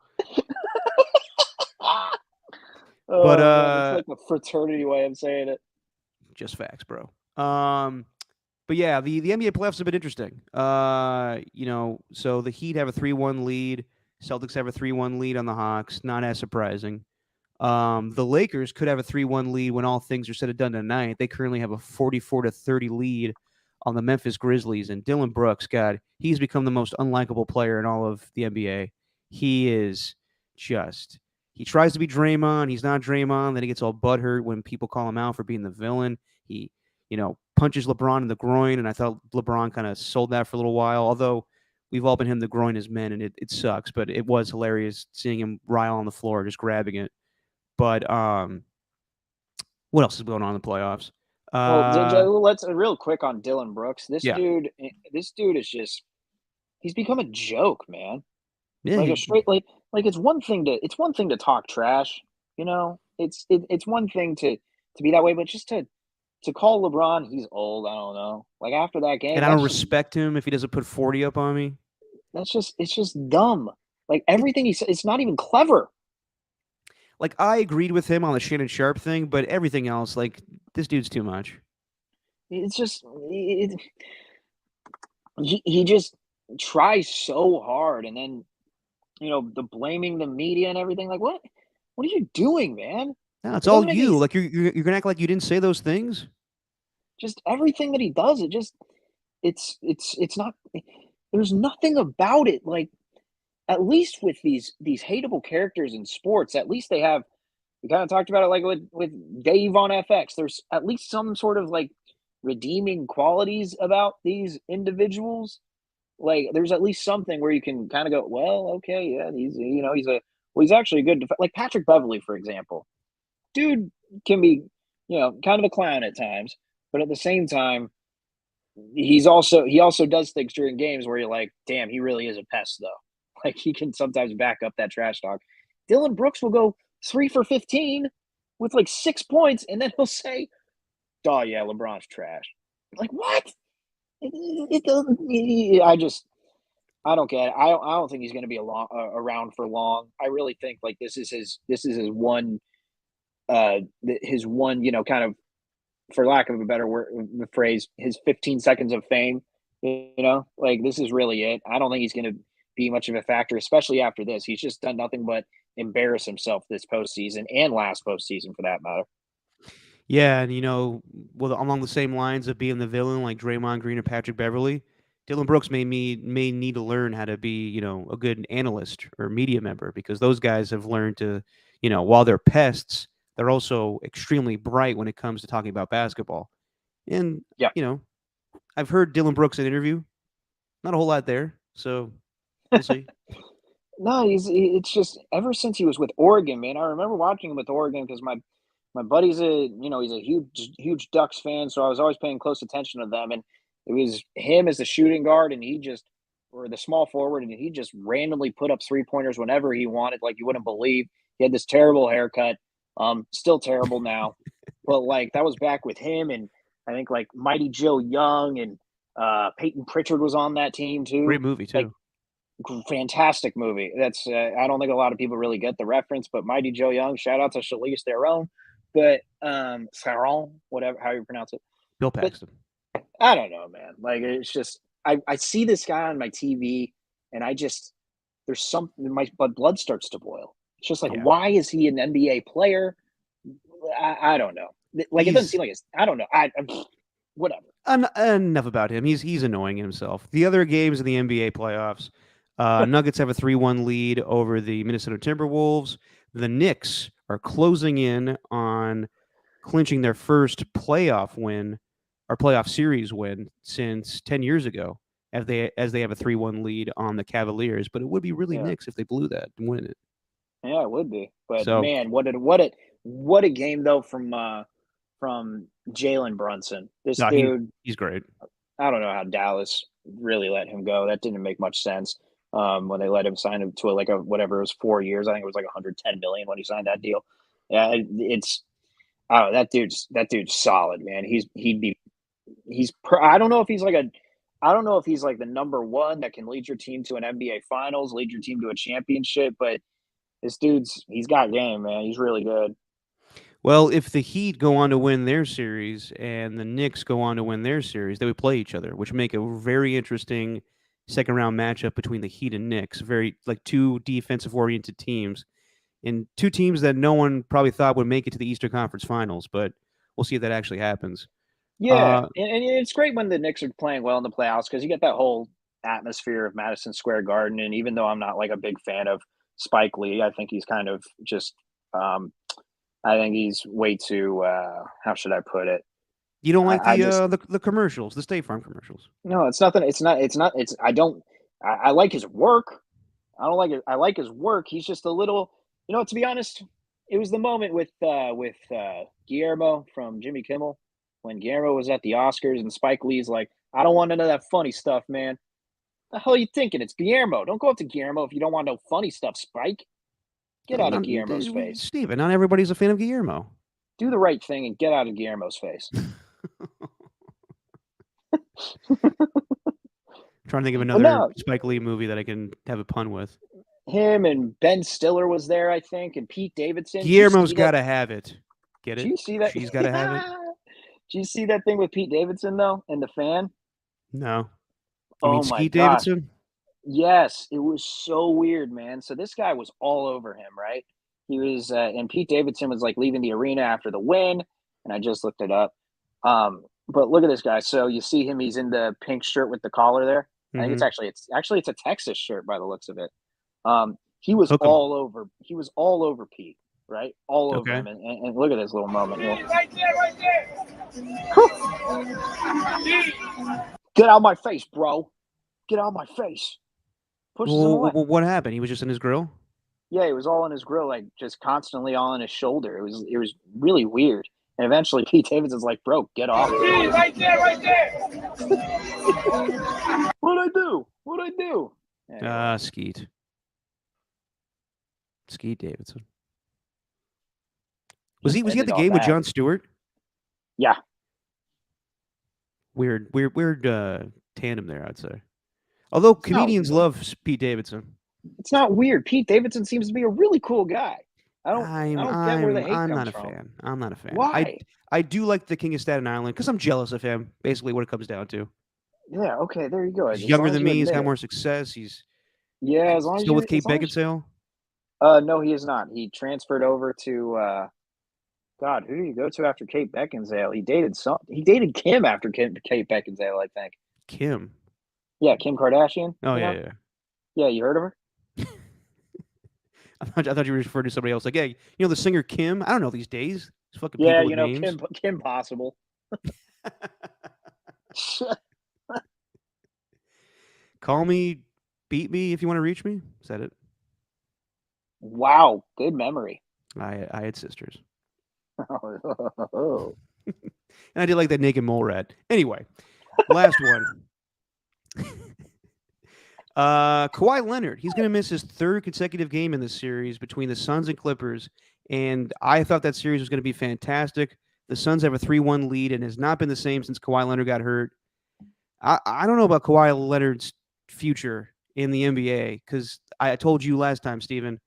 But it's like a fraternity way of saying it. Just facts, bro. But yeah, the NBA playoffs have been interesting. So the Heat have a 3-1 lead. Celtics have a 3-1 lead on the Hawks. Not as surprising. The Lakers could have a 3-1 lead when all things are said and done tonight. They currently have a 44-30 lead on the Memphis Grizzlies. And Dillon Brooks, God, he's become the most unlikable player in all of the NBA. He is just... He tries to be Draymond. He's not Draymond. Then he gets all butthurt when people call him out for being the villain. He, punches LeBron in the groin, and I thought LeBron kind of sold that for a little while, although we've all been him the groin as men, and it sucks, but it was hilarious seeing him rile on the floor, just grabbing it. But what else is going on in the playoffs? Let's real quick on Dillon Brooks. This dude is just, he's become a joke, man. Yeah, it's one thing to talk trash, it's one thing to be that way, but just to call LeBron, he's old. I don't know. Like after that game, and I don't respect him if he doesn't put 40 up on me. It's just dumb. Like everything he said, it's not even clever. Like I agreed with him on the Shannon Sharp thing, but everything else, like this dude's too much. It's just he just tries so hard, and then the blaming the media and everything. Like what are you doing, man? No, it's all you. Like you're gonna act like you didn't say those things. Just everything that he does, it's not. There's nothing about it. Like at least with these hateable characters in sports, at least they have. We kind of talked about it like with Dave on FX. There's at least some sort of like redeeming qualities about these individuals. Like there's at least something where you can kind of go, well, okay, yeah, he's actually a good like Patrick Beverley, for example. Dude can be, kind of a clown at times, but at the same time, he also does things during games where you're like, damn, he really is a pest though. Like he can sometimes back up that trash talk. Dillon Brooks will go 3 for 15 with like 6 points, and then he'll say, "Oh yeah, LeBron's trash." Like what? It doesn't. I don't get it. I don't think he's going to be around for long. I really think like this is his one kind of, for lack of a better phrase, his 15 seconds of fame. Like this is really it. I don't think he's going to be much of a factor, especially after this. He's just done nothing but embarrass himself this postseason and last postseason for that matter. Yeah, and along the same lines of being the villain like Draymond Green or Patrick Beverley, Dillon Brooks may need to learn how to be, a good analyst or media member, because those guys have learned to, while they're pests, they're also extremely bright when it comes to talking about basketball. And, I've heard Dillon Brooks in an interview. Not a whole lot there, so we'll see. No, it's just ever since he was with Oregon, man. I remember watching him with Oregon because my buddy's he's a huge Ducks fan, so I was always paying close attention to them. And it was him as the shooting guard, and or the small forward, and he just randomly put up 3-pointers whenever he wanted, like you wouldn't believe. He had this terrible haircut, still terrible now, but like that was back with him, and I think like Mighty Joe Young and Peyton Pritchard was on that team too. Great movie too. Like, fantastic movie. That's I don't think a lot of people really get the reference, but Mighty Joe Young, shout out to Charlize Theron. But Theron, whatever how you pronounce it. Bill Paxton. I don't know, man. Like it's just I see this guy on my TV, and I just there's something my blood starts to boil. It's just like, Yeah. why is he an NBA player? I don't know. Like it doesn't He's seem like it's. I don't know. Whatever. enough about him. He's annoying himself. The other games in the NBA playoffs, Nuggets have a 3-1 lead over the Minnesota Timberwolves. The Knicks are closing in on clinching their first playoff win or playoff series win since 10 years ago as they have a 3-1 lead on the Cavaliers, but it would be really Yeah, Knicks if they blew that and win it. yeah, it would be. But So, man, what a game though from Jalen Brunson. This no, dude, he's great. I don't know how Dallas really let him go. That didn't make much sense. When they let him sign him to like a whatever it was 4 years. I think it was like 110 million when he signed that deal. Yeah, it's I don't know, that dude's solid, man. I don't know if he's like a I don't know if he's like the number one that can lead your team to an NBA Finals, lead your team to a championship, but he's got game, man. He's really good. Well, if the Heat go on to win their series and the Knicks go on to win their series, they would play each other, which make a very interesting second round matchup between the Heat and Knicks. Very like two defensive oriented teams and two teams that no one probably thought would make it to the Eastern Conference Finals, but we'll see if that actually happens. Yeah, Uh, and it's great when the Knicks are playing well in the playoffs because you get that whole atmosphere of Madison Square Garden. And even though I'm not like a big fan of Spike Lee, I think he's kind of just um, I think he's way too how should I put it? you don't like I just the commercials, the State Farm commercials. no, it's nothing. It's I don't. I like his work. I don't like it. I like his work. He's just a little. To be honest, it was the moment with Guillermo from Jimmy Kimmel when Guillermo was at the Oscars and Spike Lee's like, I don't want none of that funny stuff, man. The hell are you thinking? It's Guillermo. Don't go up to Guillermo if you don't want no funny stuff, Spike. Get out of Guillermo's face. Steven, not everybody's a fan of Guillermo. Do the right thing and get out of Guillermo's face. Trying to think of But another no, Spike Lee movie that I can have a pun with. him and Ben Stiller was there, I think, and Pete Davidson. Guillermo's got to have it. Get Do it? you see that? She's got to have it. Do you see that thing with Pete Davidson though, and the fan? No. You mean Oh my Skeet gosh. Davidson? Yes, it was so weird, man. So this guy was all over him, right? He was, and Pete Davidson was like leaving the arena after the win, and I just looked it up. But look at this guy. So you see him; he's in the pink shirt with the collar there. I think Mm-hmm. it's a Texas shirt by the looks of it. He was Hook 'em. all over. He was all over Pete, right? All over Okay. him. And look at this little moment here. Right there, right there. Get out of my face, bro. Get out of my face. Pushes him away. What happened? He was just in his grill? Yeah, he was all in his grill, like just constantly all in his shoulder. It was really weird. And eventually Pete Davidson's like, bro, get off. Right there, right there. What'd I do? What'd I do? Anyway, Skeet. Skeet Davidson. Was he at ended the all game with that. Jon Stewart? Yeah. Weird tandem there, I'd say. Although comedians love Pete Davidson. It's not weird. Pete Davidson seems to be a really cool guy. I don't get where the hate I'm comes not a from. fan. I'm not a fan. Why? I do like the King of Staten Island because I'm jealous of him. Basically, what it comes down to. Yeah, okay, there you go. He's As younger long as than you me. He's admit got it. more success. He's Yeah, as long as still you with Kate as long as- Beckinsale. No, he is not. He transferred over to God, who did he go to after Kate Beckinsale? He dated Kim after Kate Beckinsale, I think. Kim. Yeah, Kim Kardashian. Oh you yeah, know? yeah. Yeah, you heard of her? I thought you were referring to somebody else. Like, yeah, the singer Kim. I don't know these days. These fucking Yeah, people with names. Kim Possible. Call me, beat me if you want to reach me. Is that it? Wow, good memory. I had sisters, Oh. and I did like that naked mole rat. Anyway, last one. Kawhi Leonard. He's going to miss his third consecutive game in this series between the Suns and Clippers, and I thought that series was going to be fantastic. The Suns have a 3-1 lead and has not been the same since Kawhi Leonard got hurt. I don't know about Kawhi Leonard's future in the NBA because I told you last time, Steven,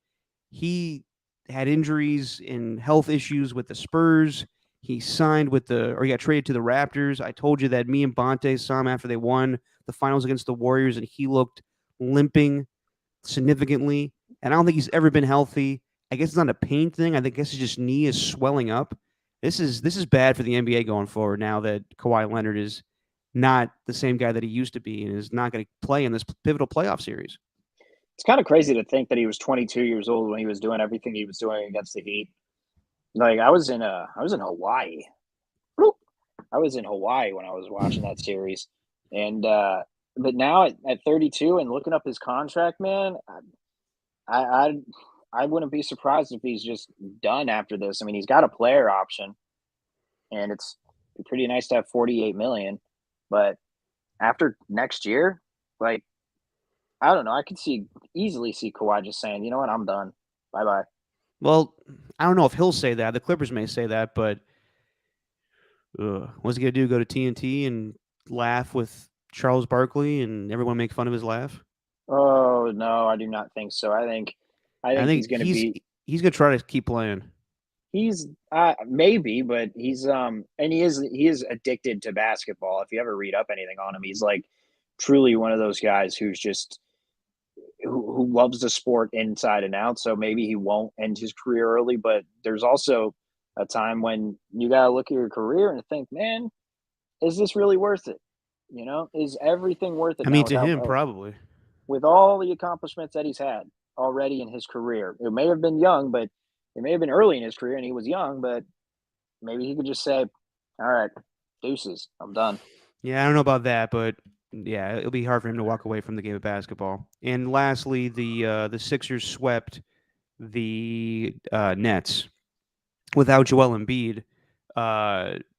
he had injuries and health issues with the Spurs. He signed with he got traded to the Raptors. I told you that me and Bonte saw him after they won the finals against the Warriors, and he looked limping significantly. And I don't think he's ever been healthy. I guess it's not a pain thing. Guess his just knee is swelling up. This is bad for the NBA going forward now that Kawhi Leonard is not the same guy that he used to be and is not going to play in this pivotal playoff series. It's kind of crazy to think that he was 22 years old when he was doing everything he was doing against the Heat. Like I was in Hawaii. I was in Hawaii when I was watching that series, and but now at 32 and looking up his contract, man, I wouldn't be surprised if he's just done after this. I mean, he's got a player option, and it's pretty nice to have 48 million, but after next year, like I don't know, I could easily see Kawhi just saying, you know what, I'm done, bye bye. Well, I don't know if he'll say that. The Clippers may say that, but what's he gonna do? Go to TNT and laugh with Charles Barkley and everyone make fun of his laugh? Oh no, I do not think so. I think he's going to be. He's going to try to keep playing. He's maybe, but he's and he is addicted to basketball. If you ever read up anything on him, he's like truly one of those guys who's just who loves the sport inside and out. So maybe he won't end his career early, but there's also a time when you got to look at your career and think, man, is this really worth it? You know, is everything worth it? I mean, to him, probably. With all the accomplishments that he's had already in his career, it may have been young, but it may have been early in his career and he was young, but maybe he could just say, all right, deuces, I'm done. Yeah, I don't know about that, but yeah, it'll be hard for him to walk away from the game of basketball. And lastly, the Sixers swept the Nets without Joel Embiid.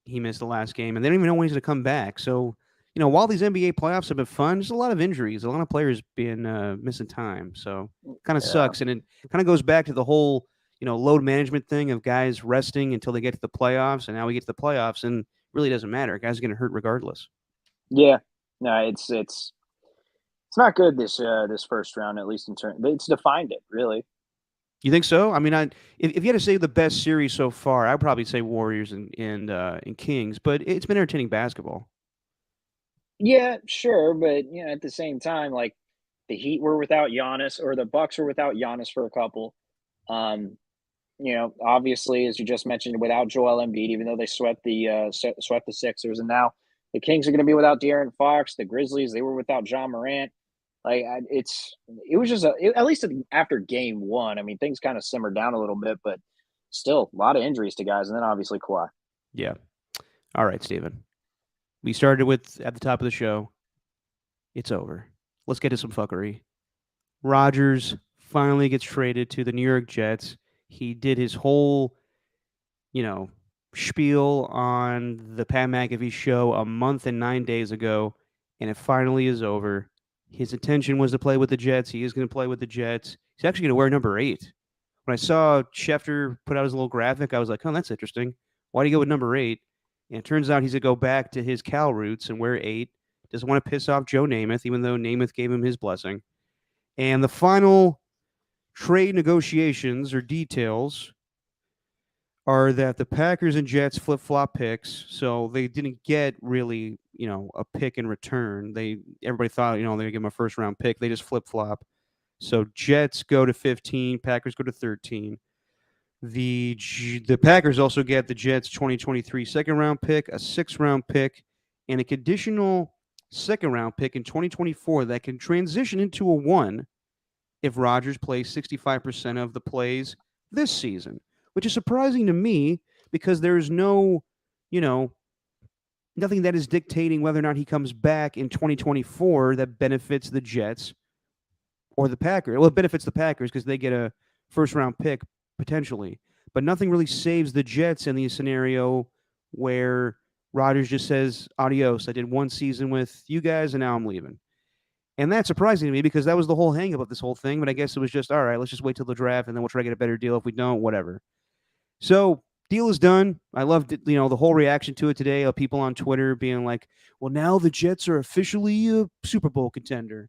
He missed the last game, and they don't even know when he's going to come back. So, you know, while these NBA playoffs have been fun, there's a lot of injuries, a lot of players being missing time. So it kind of sucks, and it kind of goes back to the whole, you know, load management thing of guys resting until they get to the playoffs, and now we get to the playoffs, and it really doesn't matter. Guys are going to hurt regardless. Yeah, no, it's not good this first round, at least in turn. It's defined it really. You think so? I mean, if you had to say the best series so far, I'd probably say Warriors and Kings, but it's been entertaining basketball. Yeah, sure, but you know, at the same time, like the Heat were without Giannis, or the Bucks were without Giannis for a couple. You know, obviously, as you just mentioned, without Joel Embiid, even though they swept the Sixers, and now the Kings are going to be without De'Aaron Fox. The Grizzlies, they were without Ja Morant. Like it was just at least after game one. I mean, things kind of simmered down a little bit, but still a lot of injuries to guys, and then obviously Kawhi. Yeah. All right, Steven. We started with at the top of the show. It's over. Let's get to some fuckery. Rodgers finally gets traded to the New York Jets. He did his whole, you know, spiel on the Pat McAfee show a month and 9 days ago, and it finally is over. His intention was to play with the Jets. He is going to play with the Jets. He's actually going to wear number 8. When I saw Schefter put out his little graphic, I was like, oh, that's interesting. Why do you go with number 8? And it turns out he's going to go back to his Cal roots and wear 8. Doesn't want to piss off Joe Namath, even though Namath gave him his blessing. And the final trade negotiations or details are that the Packers and Jets flip-flop picks, so they didn't get really, you know, a pick in return. Everybody thought, you know, they would give them a first-round pick. They just flip-flop. So Jets go to 15, Packers go to 13. The Packers also get the Jets 2023 second-round pick, a sixth-round pick, and a conditional second-round pick in 2024 that can transition into a 1 if Rodgers plays 65% of the plays this season, which is surprising to me because there's no, you know, nothing that is dictating whether or not he comes back in 2024 that benefits the Jets or the Packers. Well, it benefits the Packers because they get a first-round pick potentially, but nothing really saves the Jets in the scenario where Rodgers just says, adios, I did 1 season with you guys and now I'm leaving. And that's surprising to me because that was the whole hang up of this whole thing. But I guess it was just, all right, let's just wait till the draft and then we'll try to get a better deal. If we don't, whatever. So deal is done. I loved it, you know, the whole reaction to it today of people on Twitter being like, well, now the Jets are officially a Super Bowl contender.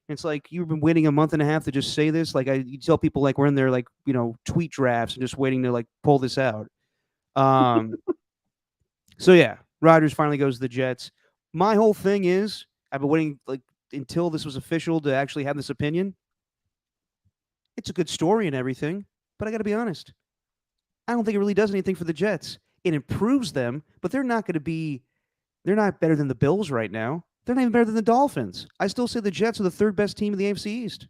And it's like, you've been waiting a month and a half to just say this. Like you tell people like we're in their like, you know, tweet drafts and just waiting to like pull this out. So yeah, Rodgers finally goes to the Jets. My whole thing is I've been waiting until this was official to actually have this opinion. It's a good story and everything, but I got to be honest. I don't think it really does anything for the Jets. It improves them, but they're not going to be. They're not better than the Bills right now. They're not even better than the Dolphins. I still say the Jets are the third best team in the AFC East.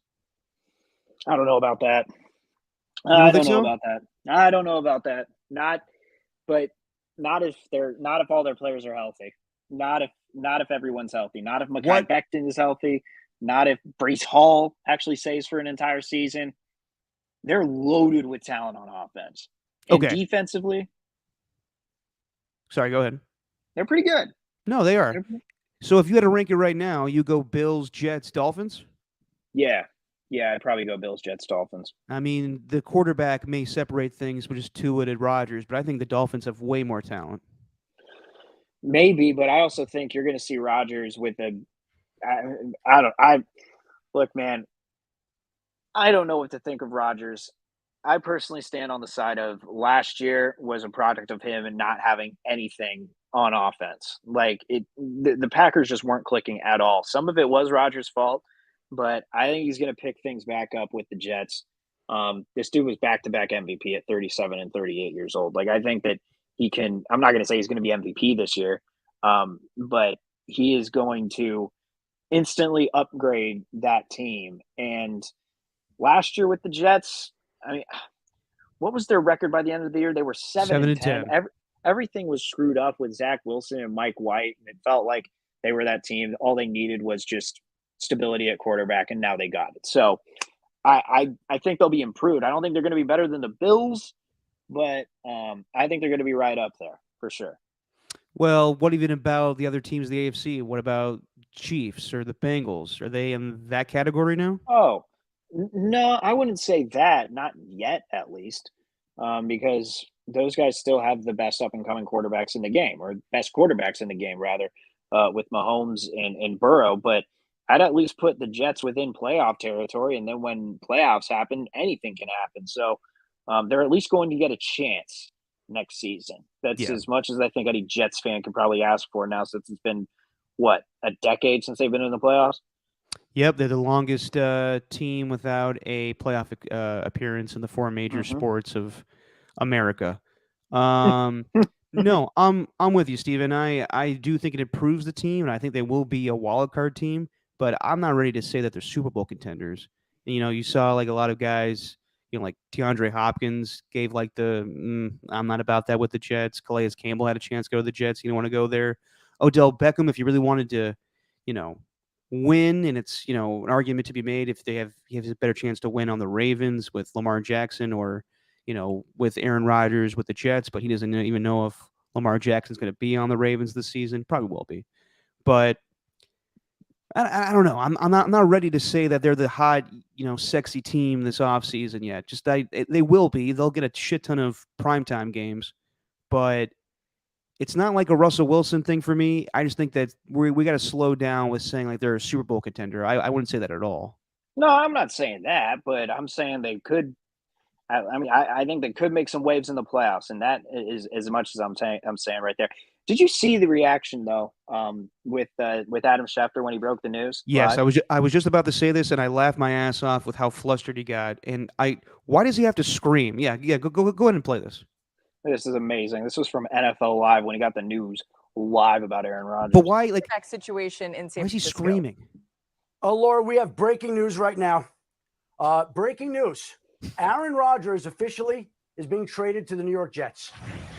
I don't know about that. You don't think so? I don't know about that. But not if all their players are healthy. Not if everyone's healthy. Not if Mekhi Becton is healthy. Not if Breece Hall actually stays for an entire season. They're loaded with talent on offense. And Okay. defensively, Sorry, go ahead. they're pretty good. No, they are. So if you had to rank it right now, you go Bills, Jets, Dolphins? Yeah. Yeah, I'd probably go Bills, Jets, Dolphins. I mean, the quarterback may separate things with just two-witted Rodgers, but I think the Dolphins have way more talent. Maybe, but I also think you're going to see Rodgers with look, man, I don't know what to think of Rodgers. I personally stand on the side of last year was a product of him and not having anything on offense. The Packers just weren't clicking at all. Some of it was Rodgers' fault, but I think he's going to pick things back up with the Jets. This dude was back-to-back MVP at 37 and 38 years old. I think that he can. I'm not going to say he's going to be MVP this year, but he is going to instantly upgrade that team. And last year with the Jets, I mean, what was their record by the end of the year? They were 7-10. Everything was screwed up with Zach Wilson and Mike White, and it felt like they were that team. All they needed was just stability at quarterback, and now they got it. So I think they'll be improved. I don't think they're going to be better than the Bills, but I think they're going to be right up there for sure. Well, what even about the other teams in the AFC? What about Chiefs or the Bengals? Are they in that category now? Oh, no, I wouldn't say that. Not yet, at least, because those guys still have the best up-and-coming quarterbacks in the game, or best quarterbacks in the game, rather, with Mahomes and Burrow. But I'd at least put the Jets within playoff territory, and then when playoffs happen, anything can happen. So they're at least going to get a chance next season. That's as much as I think any Jets fan could probably ask for now, since it's been, a decade since they've been in the playoffs? Yep, they're the longest team without a playoff appearance in the four major sports of America. No, I'm with you, Steven. I do think it improves the team, and I think they will be a wild card team. But I'm not ready to say that they're Super Bowl contenders. And, you saw a lot of guys, like DeAndre Hopkins gave I'm not about that with the Jets. Calais Campbell had a chance to go to the Jets. He didn't want to go there. Odell Beckham, if you really wanted to, win, and it's an argument to be made if he has a better chance to win on the Ravens with Lamar Jackson or with Aaron Rodgers with the Jets, but he doesn't even know if Lamar Jackson's going to be on the Ravens this season. Probably will be, but I don't know. I'm not ready to say that they're the hot sexy team this offseason yet. Just they will be. They'll get a shit ton of primetime games, but it's not like a Russell Wilson thing for me. I just think that we got to slow down with saying they're a Super Bowl contender. I wouldn't say that at all. No, I'm not saying that, but I'm saying they could. I think they could make some waves in the playoffs, and that is as much as I'm saying right there. Did you see the reaction though with Adam Schefter when he broke the news? Yes, live? I was just about to say this, and I laughed my ass off with how flustered he got. And why does he have to scream? Yeah. Go ahead and play this. This is amazing. This was from NFL Live when he got the news live about Aaron Rodgers. But why, situation in San Francisco? Why is he screaming? Oh, Laura, we have breaking news right now. Breaking news. Aaron Rodgers officially is being traded to the New York Jets.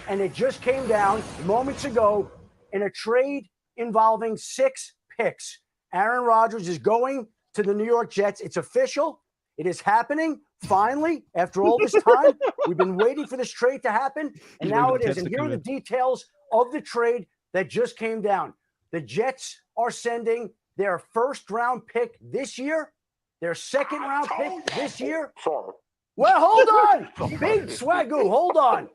And it just came down moments ago in a trade involving 6 picks. Aaron Rodgers is going to the New York Jets. It's official. It is happening. Finally, after all this time, we've been waiting for this trade to happen, and now it is. And here are the details of the trade that just came down. The Jets are sending their first-round pick this year, their second-round pick this year. Well, hold on. Big Swagoo, hold on.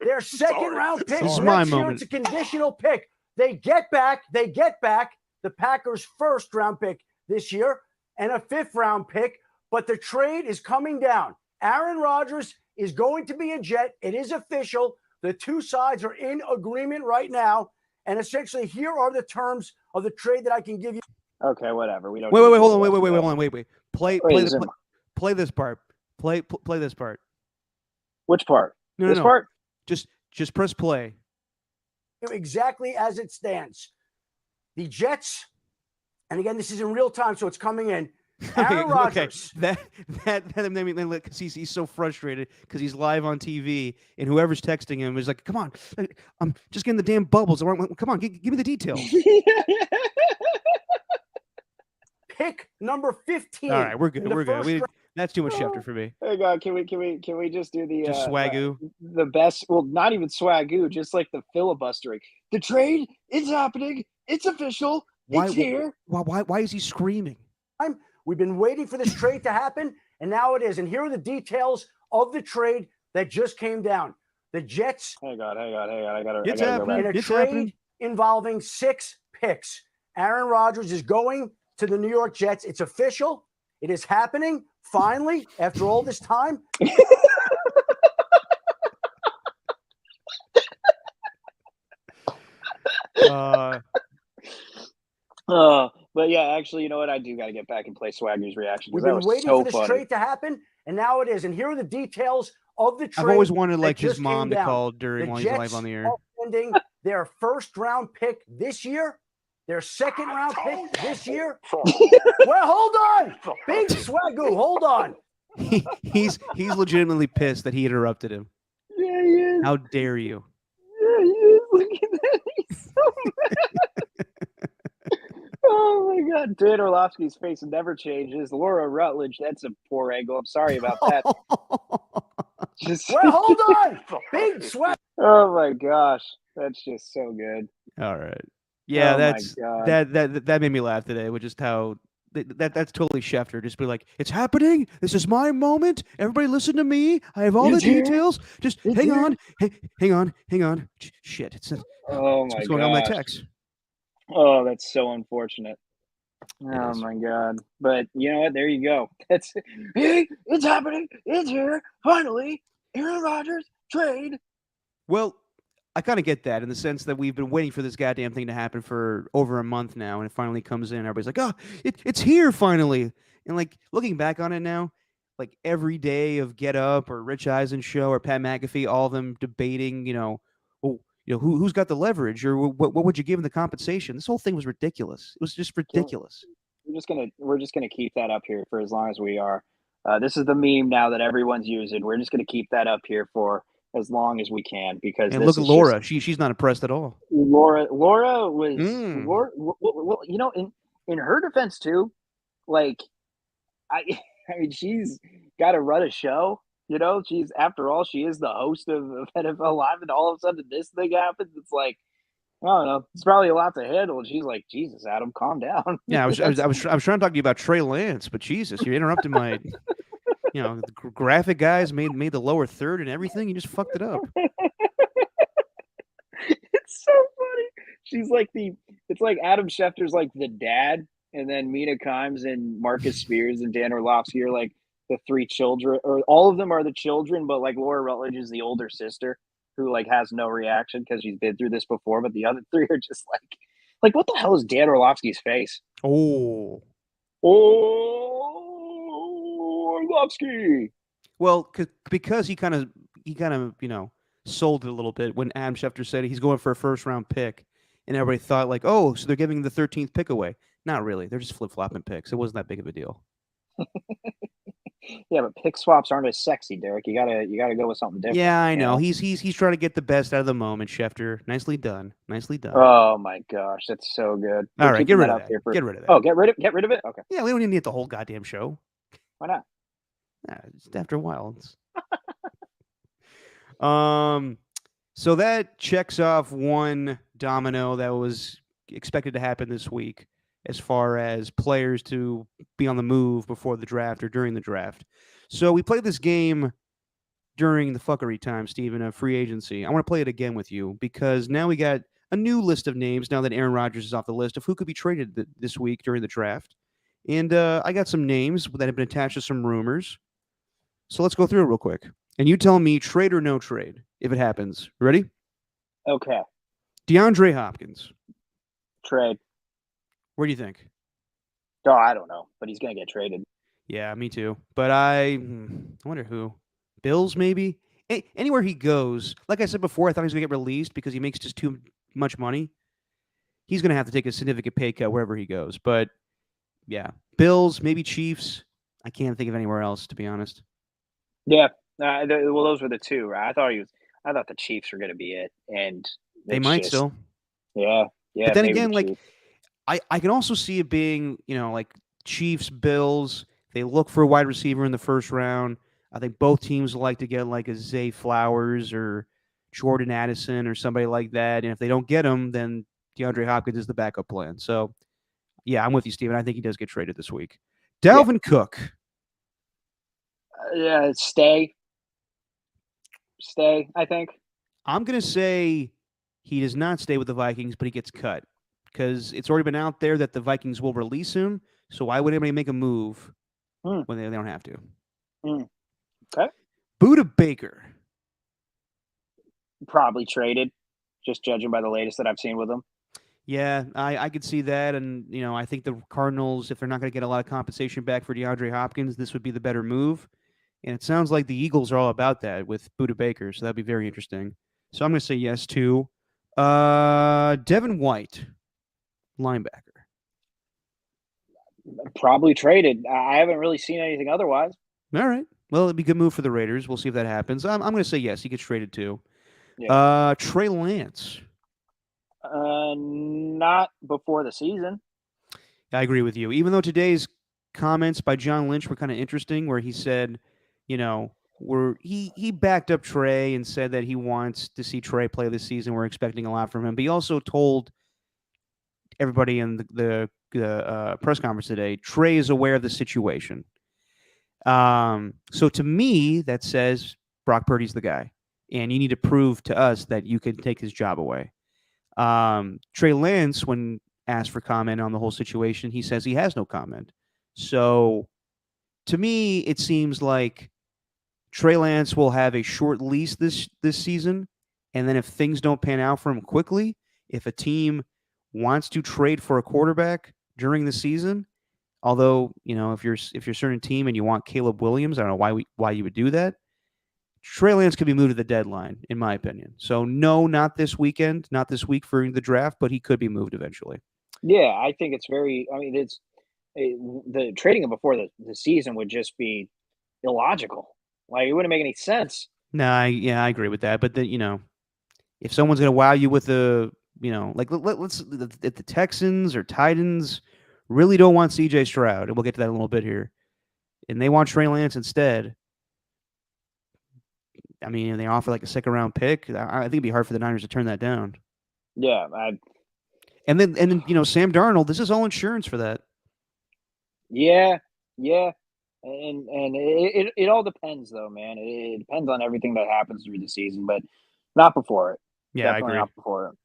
Their second-round pick next year, it's a conditional pick. They get back the Packers' first-round pick this year and a fifth-round pick. But the trade is coming down. Aaron Rodgers is going to be a Jet. It is official The two sides are in agreement right now. And essentially, here are the terms of the trade that I can give you. Okay, whatever. We don't. Wait, need wait, to hold on, do wait, the wait, wait, rest hold of on, wait. Play Wait, Zimmer. play this part. Play this part. Which part? No, This no. part? Just press play. Exactly as it stands. The Jets, and again, this is in real time, so it's coming in. Aaron Rodgers. Okay. That made me because he's so frustrated because he's live on TV and whoever's texting him is like, "Come on, I'm just getting the damn bubbles. Come on, give me the details." Pick number 15. All right, we're good. in the We're good. first That's too much Schefter for me. Hey God, can we just do the Just swagoo. the best? Well, not even swagoo, just like the filibustering. The trade is happening. It's official. It's here. Why is he screaming? We've been waiting for this trade to happen, and now it is. And here are the details of the trade that just came down. The Jets Hang on. I gotta It's go happening. in back. a It's trade happening. involving 6 picks. Aaron Rodgers is going to the New York Jets. It's official. It is happening finally after all this time. But yeah, actually, you know what? I do got to get back and play Swagger's reaction We've because that been was waiting so for this funny. trade to happen, and now it is. And here are the details of the trade. I've always wanted that like his just mom came to down. call during The while he's live Jets on the air. are sending their first-round pick this year, their second-round pick this year. Well, hold on, Big Swagoo, hold on. He's legitimately pissed that he interrupted him. Yeah, he is. How dare you? Yeah, he is. Look at that. He's so mad. Oh my God, Dan Orlovsky's face never changes. Laura Rutledge, that's a poor angle. I'm sorry about that. Just, Well, hold on, Big Swag. oh my gosh, that's just so good. All right. Yeah, Oh my God. that made me laugh today, which is how that's totally Schefter. Just be like, it's happening. This is my moment. Everybody listen to me. I have all the It's here. details. Just It's hang here. on. Hang on. Shit. Oh my What's going on with my gosh. text? Oh, that's so unfortunate. It Oh is. my God. But you know what? There you go. That's hey, it's happening. It's here. Finally. Aaron Rodgers trade. Well, I kind of get that in the sense that we've been waiting for this goddamn thing to happen for over a month now, and it finally comes in. Everybody's like, "Oh, it's here finally!" And like looking back on it now, like every day of Get Up or Rich Eisen show or Pat McAfee, all of them debating, who's got the leverage or what would you give him the compensation? This whole thing was ridiculous. It was just ridiculous. We're just gonna keep that up here for as long as we are. This is the meme now that everyone's using. We're just gonna keep that up here for as long as we can because And this look at is Laura; just, she's not impressed at all. Laura was Mm. Laura, well, you know, in her defense too, like I I mean she's got to run a show. You know, she's after all she is the host of NFL Live, and all of a sudden this thing happens. It's like I don't know. It's probably a lot to handle. And she's like, Jesus, Adam, calm down. Yeah, I was trying to talk to you about Trey Lance, but Jesus, you interrupted my. The graphic guys made the lower third and everything. You just fucked it up. It's so funny. She's like it's like Adam Schefter's like the dad, and then Mina Kimes and Marcus Spears and Dan Orlovsky are like the 3 children, or all of them are the children, but like Laura Rutledge is the older sister who like has no reaction because she's been through this before, but the other 3 are just like what the hell is Dan Orlovsky's face? Oh, Orlovsky. well, because he kind of sold it a little bit when Adam Schefter said he's going for a first round pick, and everybody thought like, oh, so they're giving the 13th pick away. Not really. They're just flip flopping picks. It wasn't that big of a deal. Yeah, but pick swaps aren't as sexy, Derek. You gotta go with something different. Yeah, I you know. He's trying to get the best out of the moment, Schefter. Nicely done. Oh my gosh, that's so good. All We're right, keeping get rid that of up that. here for- Get rid of that. Oh, get rid of it. Okay, Yeah, we don't even need the whole goddamn show. why not? Just after a while. So that checks off one domino that was expected to happen this week as far as players to be on the move before the draft or during the draft. So we played this game during the fuckery time, Steven, of free agency. I want to play it again with you because now we got a new list of names now that Aaron Rodgers is off the list of who could be traded this week during the draft. And I got some names that have been attached to some rumors. So let's go through it real quick. And you tell me trade or no trade if it happens. Ready? Okay, DeAndre Hopkins. trade. Where do you think? Oh, I don't know, but he's gonna get traded. Yeah, me too. But I wonder who. Bills, maybe? Anywhere he goes, like I said before, I thought he was going to get released because he makes just too much money. He's going to have to take a significant pay cut wherever he goes. But yeah, Bills, maybe Chiefs. I can't think of anywhere else, to be honest. Yeah, well, those were the two. Right? I thought the Chiefs were gonna be it, and They it's might just still. yeah, But then maybe again, the like Chiefs. I can also see it being, like Chiefs, Bills. They look for a wide receiver in the first round. I think both teams like to get like a Zay Flowers or Jordan Addison or somebody like that. And if they don't get him, then DeAndre Hopkins is the backup plan. So yeah, I'm with you, Steven. I think he does get traded this week. Yeah. Dalvin Cook. Stay. I think. I'm gonna say he does not stay with the Vikings, but he gets cut because it's already been out there that the Vikings will release him. So why would anybody make a move when they don't have to? Okay. Buda Baker. Probably traded, just judging by the latest that I've seen with him. Yeah, I could see that, and I think the Cardinals, if they're not going to get a lot of compensation back for DeAndre Hopkins, this would be the better move. And it sounds like the Eagles are all about that with Buda Baker, so that'd be very interesting. So I'm going to say yes to Devin White, linebacker. Probably traded. I haven't really seen anything otherwise. All right. Well, it'd be a good move for the Raiders. We'll see if that happens. I'm going to say yes. He gets traded too. Yeah. Trey Lance. Not before the season. I agree with you. Even though today's comments by John Lynch were kind of interesting, where he said, he backed up Trey and said that he wants to see Trey play this season. We're expecting a lot from him. But he also told everybody in the press conference today, Trey is aware of the situation. So to me, that says Brock Purdy's the guy, and you need to prove to us that you can take his job away. Trey Lance, when asked for comment on the whole situation, he says he has no comment. So to me, it seems like Trey Lance will have a short lease this season, and then if things don't pan out for him quickly, if a team wants to trade for a quarterback during the season, although if you're a certain team and you want Caleb Williams, I don't know why you would do that. Trey Lance could be moved to the deadline, in my opinion. So no, not this weekend, not this week for the draft, but he could be moved eventually. Yeah, I think it's very. I mean, the trading him before the season would just be illogical. Like it wouldn't make any sense. No, I agree with that. But then if someone's gonna wow you with like let's if the Texans or Titans really don't want C.J. Stroud, and we'll get to that in a little bit here, and they want Trey Lance instead. I mean, they offer like a second-round pick. I think it'd be hard for the Niners to turn that down. Yeah, and then Sam Darnold. This is all insurance for that. Yeah, and it all depends though, man. It depends on everything that happens through the season, but not before it. Yeah, definitely I agree. Not before it.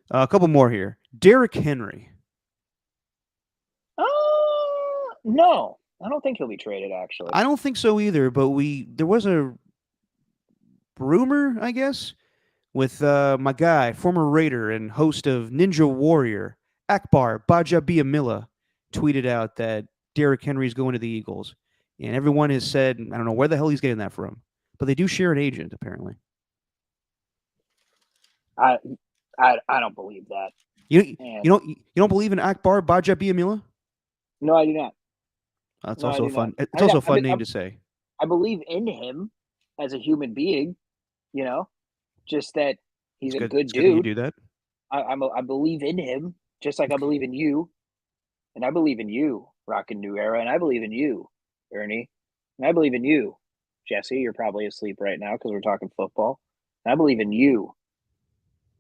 A couple more here. Derrick Henry. No, I don't think he'll be traded. Actually, I don't think so either. But there was a rumor, I guess, with my guy, former Raider and host of Ninja Warrior, Akbar Bajabiamila, tweeted out that Derrick Henry is going to the Eagles. And everyone has said, I don't know where the hell he's getting that from, but they do share an agent, apparently. I don't believe that. You don't believe in Akbar Bajabiamila? No, I do not. That's also fun. It's also a fun name to say. I believe in him as a human being, just that he's a good dude. You do that. I believe in him, just like I believe in you, and I believe in you, Rockin' New Era, and I believe in you, Ernie, and I believe in you, Jesse. You're probably asleep right now because we're talking football. And I believe in you.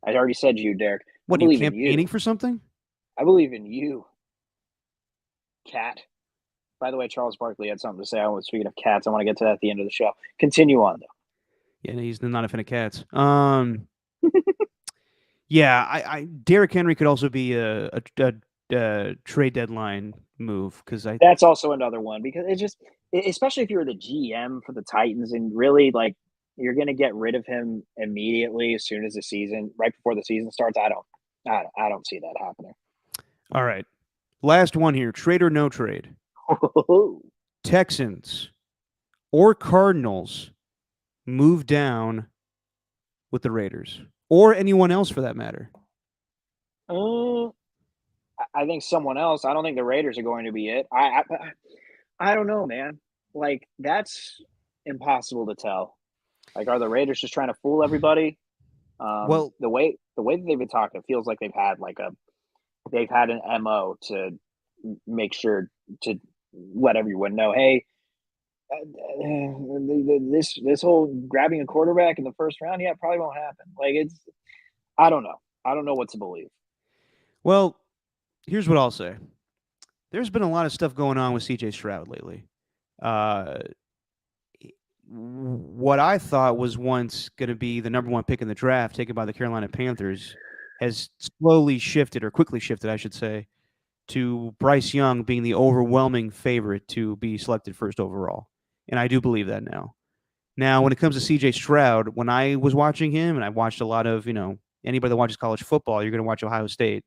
I already said you, Derek. What, are you campaigning for something? I believe in you, cat. By the way, Charles Barkley had something to say. Speaking of cats, I want to get to that at the end of the show. Continue on, though. Yeah, he's not a fan of cats. Yeah, Derrick Henry could also be a trade deadline move because that's also another one because it's just, especially if you're the GM for the Titans and really like you're gonna get rid of him immediately as soon as the season, right before the season starts. I don't see that happening. All right. Last one here. Trade or no trade? Texans or Cardinals move down with the Raiders, or anyone else for that matter. I think someone else. I don't think the Raiders are going to be it. I don't know, man. Like, that's impossible to tell. Like, are the Raiders just trying to fool everybody? Well, The way that they've been talking, it feels like they've had an MO to make sure to let everyone know, hey, this whole grabbing a quarterback in the first round, yeah, probably won't happen. Like, I don't know. I don't know what to believe. well, here's what I'll say. There's been a lot of stuff going on with CJ Stroud lately. What I thought was once going to be the number one pick in the draft, taken by the Carolina Panthers, has slowly shifted, or quickly shifted, I should say, to Bryce Young being the overwhelming favorite to be selected first overall. And I do believe that now. Now, when it comes to CJ Stroud, when I was watching him, and I watched a lot of, anybody that watches college football, you're going to watch Ohio State.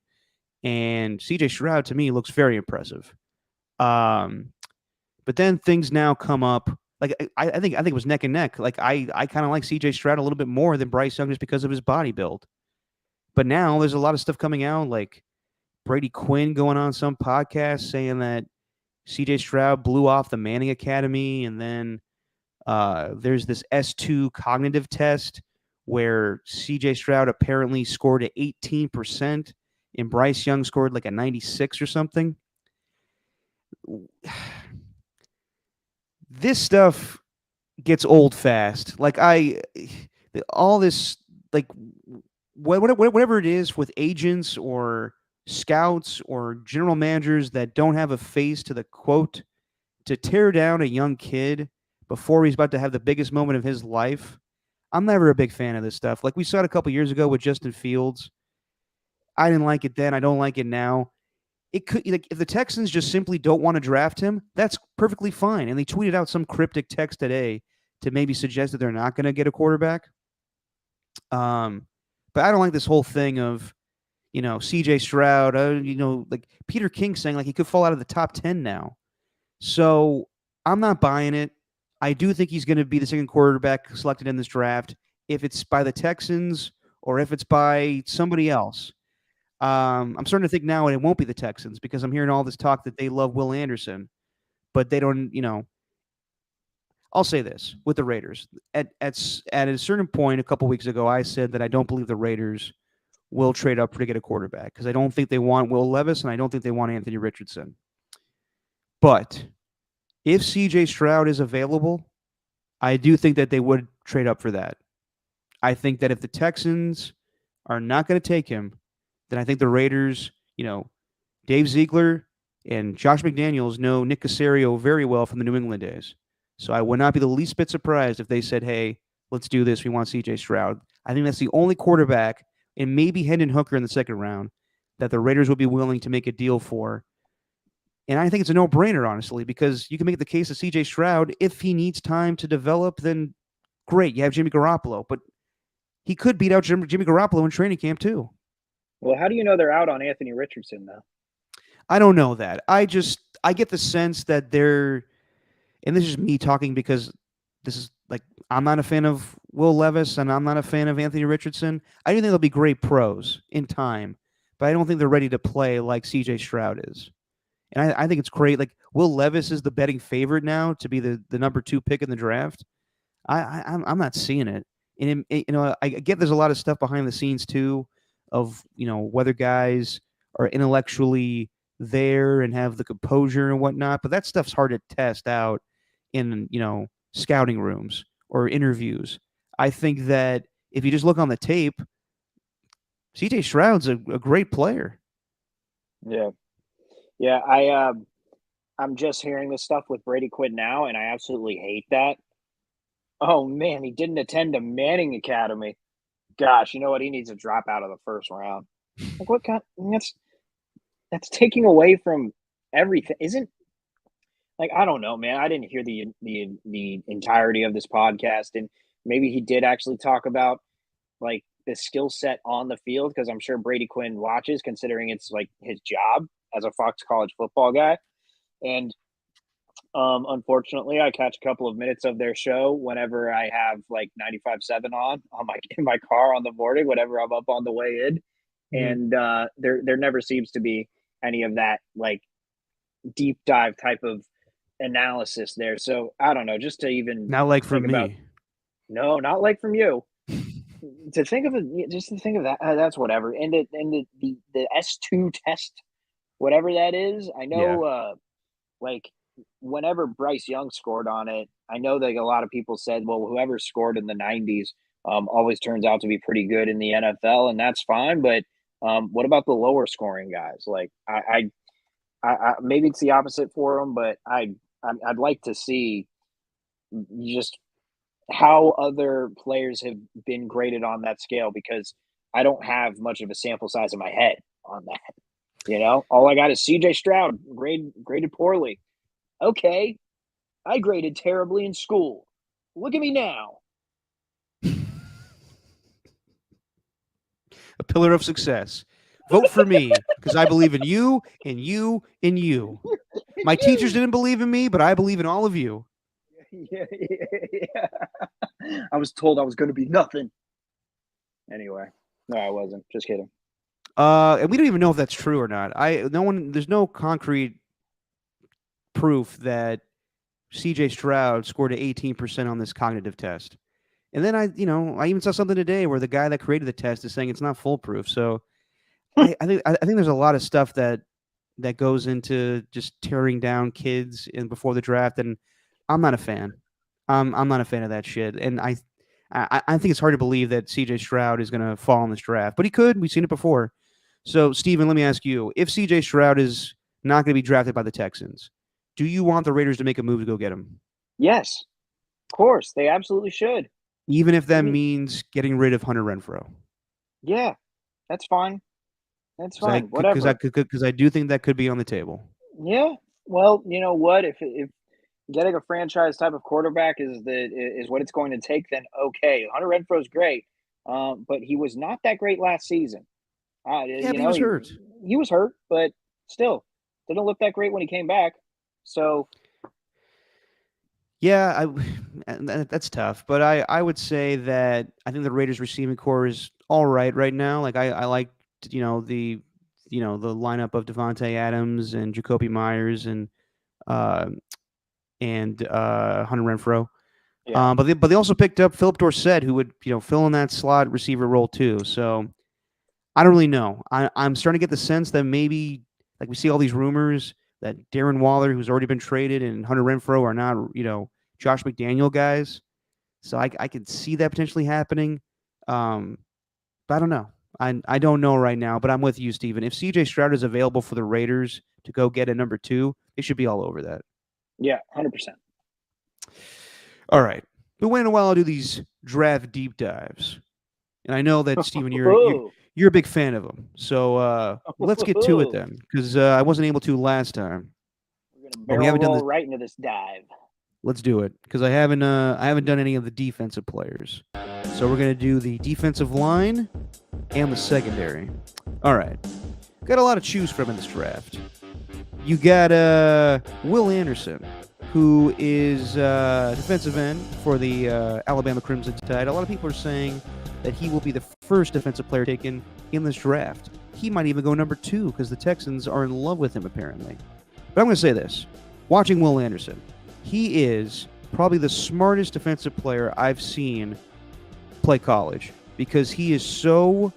And CJ Stroud, to me, looks very impressive. But then things now come up. Like I think it was neck and neck. Like I kind of like CJ Stroud a little bit more than Bryce Young just because of his body build. But now there's a lot of stuff coming out, like Brady Quinn going on some podcast saying that CJ Stroud blew off the Manning Academy, and then there's this S2 cognitive test where CJ Stroud apparently scored at 18%, and Bryce Young scored like a 96 or something. This stuff gets old fast. Like all this, like whatever it is with agents or scouts or general managers that don't have a face to the quote to tear down a young kid before he's about to have the biggest moment of his life. I'm never a big fan of this stuff. Like we saw it a couple years ago with Justin Fields. I didn't like it then. I don't like it now. It could, like, if the Texans just simply don't want to draft him, that's perfectly fine. And they tweeted out some cryptic text today to maybe suggest that they're not going to get a quarterback. But I don't like this whole thing of, CJ Stroud, like Peter King saying like he could fall out of the top 10 now. So I'm not buying it. I do think he's going to be the second quarterback selected in this draft. If it's by the Texans or if it's by somebody else. I'm starting to think now it won't be the Texans because I'm hearing all this talk that they love Will Anderson, but they don't, I'll say this with the Raiders. At a certain point a couple weeks ago, I said that I don't believe the Raiders will trade up to get a quarterback because I don't think they want Will Levis and I don't think they want Anthony Richardson. But if CJ Stroud is available, I do think that they would trade up for that. I think that if the Texans are not going to take him, then I think the Raiders, Dave Ziegler and Josh McDaniels know Nick Caserio very well from the New England days. So I would not be the least bit surprised if they said, hey, let's do this. We want CJ Stroud. I think that's the only quarterback, and maybe Hendon Hooker in the second round, that the Raiders would be willing to make a deal for. And I think it's a no-brainer, honestly, because you can make the case of CJ Stroud. If he needs time to develop, then great. You have Jimmy Garoppolo. But he could beat out Jimmy Garoppolo in training camp, too. Well, how do you know they're out on Anthony Richardson, though? I don't know that. I get the sense that they're, and this is me talking because this is like, I'm not a fan of Will Levis and I'm not a fan of Anthony Richardson. I do think they'll be great pros in time, but I don't think they're ready to play like CJ Stroud is. And I think it's great. Like Will Levis is the betting favorite now to be the number 2 pick in the draft. I'm not seeing it. And I get there's a lot of stuff behind the scenes too, of whether guys are intellectually there and have the composure and whatnot, but that stuff's hard to test out in scouting rooms or interviews. I think that if you just look on the tape, CJ Stroud's a great player. Yeah. I'm just hearing this stuff with Brady Quinn now, and I absolutely hate that. Oh man, he didn't attend a Manning Academy. Gosh, you know what? He needs to drop out of the first round. Like what kind? That's taking away from everything, isn't? Like I don't know, man. I didn't hear the entirety of this podcast, and maybe he did actually talk about like the skill set on the field, because I'm sure Brady Quinn watches, considering it's like his job as a Fox College football guy. And unfortunately, I catch a couple of minutes of their show whenever I have like 95.7 on my in my car on the morning, whenever I'm up on the way in, and there never seems to be any of that like deep dive type of analysis there. So I don't know, just to even Not like from think about, me. no, not like from you. To think of it, just to think of that, that's whatever. And the S2 test, whatever that is, I know, like whenever Bryce Young scored on it, I know that a lot of people said, well, whoever scored in the 90s always turns out to be pretty good in the NFL, and that's fine. But what about the lower scoring guys? Like I maybe it's the opposite for them, but I'd like to see just how other players have been graded on that scale, because I don't have much of a sample size in my head on that. You know, all I got is CJ Stroud graded poorly. Okay, I graded terribly in school. Look at me now. A pillar of success. Vote for me because I believe in you and you and you. My teachers didn't believe in me, but I believe in all of you. Yeah. I was told I was going to be nothing. Anyway, no, I wasn't. Just kidding. And we don't even know if that's true or not. There's no concrete proof that CJ Stroud scored an 18% on this cognitive test. And then I even saw something today where the guy that created the test is saying it's not foolproof. So I think there's a lot of stuff that goes into just tearing down kids before the draft, and I'm not a fan. I'm not a fan of that shit, and I think it's hard to believe that CJ Stroud is going to fall in this draft, but he could. We've seen it before. So, Steven, let me ask you: if CJ Stroud is not going to be drafted by the Texans, do you want the Raiders to make a move to go get him? Yes, of course, they absolutely should. Even if that means getting rid of Hunter Renfrow. Yeah, that's fine. That's fine. Whatever. Because I do think that could be on the table. Yeah. Well, you know what? If getting a franchise type of quarterback is what it's going to take, then okay. Hunter Renfrow's great, but he was not that great last season. But he was hurt. He was hurt, but still didn't look that great when he came back. So. Yeah, that's tough. But I would say that I think the Raiders receiving core is all right now. Like I like the lineup of Devontae Adams and Jacoby Myers and Hunter Renfrow. Yeah. But they also picked up Philip Dorsett, who would fill in that slot receiver role too. So I don't really know. I'm starting to get the sense that maybe, like, we see all these rumors that Darren Waller, who's already been traded, and Hunter Renfrow are not Josh McDaniel guys. So I could see that potentially happening. But I don't know. I don't know right now, but I'm with you, Steven. If CJ Stroud is available for the Raiders to go get a number 2, they should be all over that. Yeah, 100%. All right. But when in a while I'll do these draft deep dives. And I know that, Steven, you're a big fan of them. So let's get to it then, because I wasn't able to last time. We're going to barrel roll right into this dive. Let's do it, because I haven't done any of the defensive players. So we're going to do the defensive line and the secondary. All right. Got a lot to choose from in this draft. You got Will Anderson, who is defensive end for the Alabama Crimson Tide. A lot of people are saying that he will be the first defensive player taken in this draft. He might even go number 2 because the Texans are in love with him, apparently. But I'm going to say this. Watching Will Anderson, he is probably the smartest defensive player I've seen play college, because he is so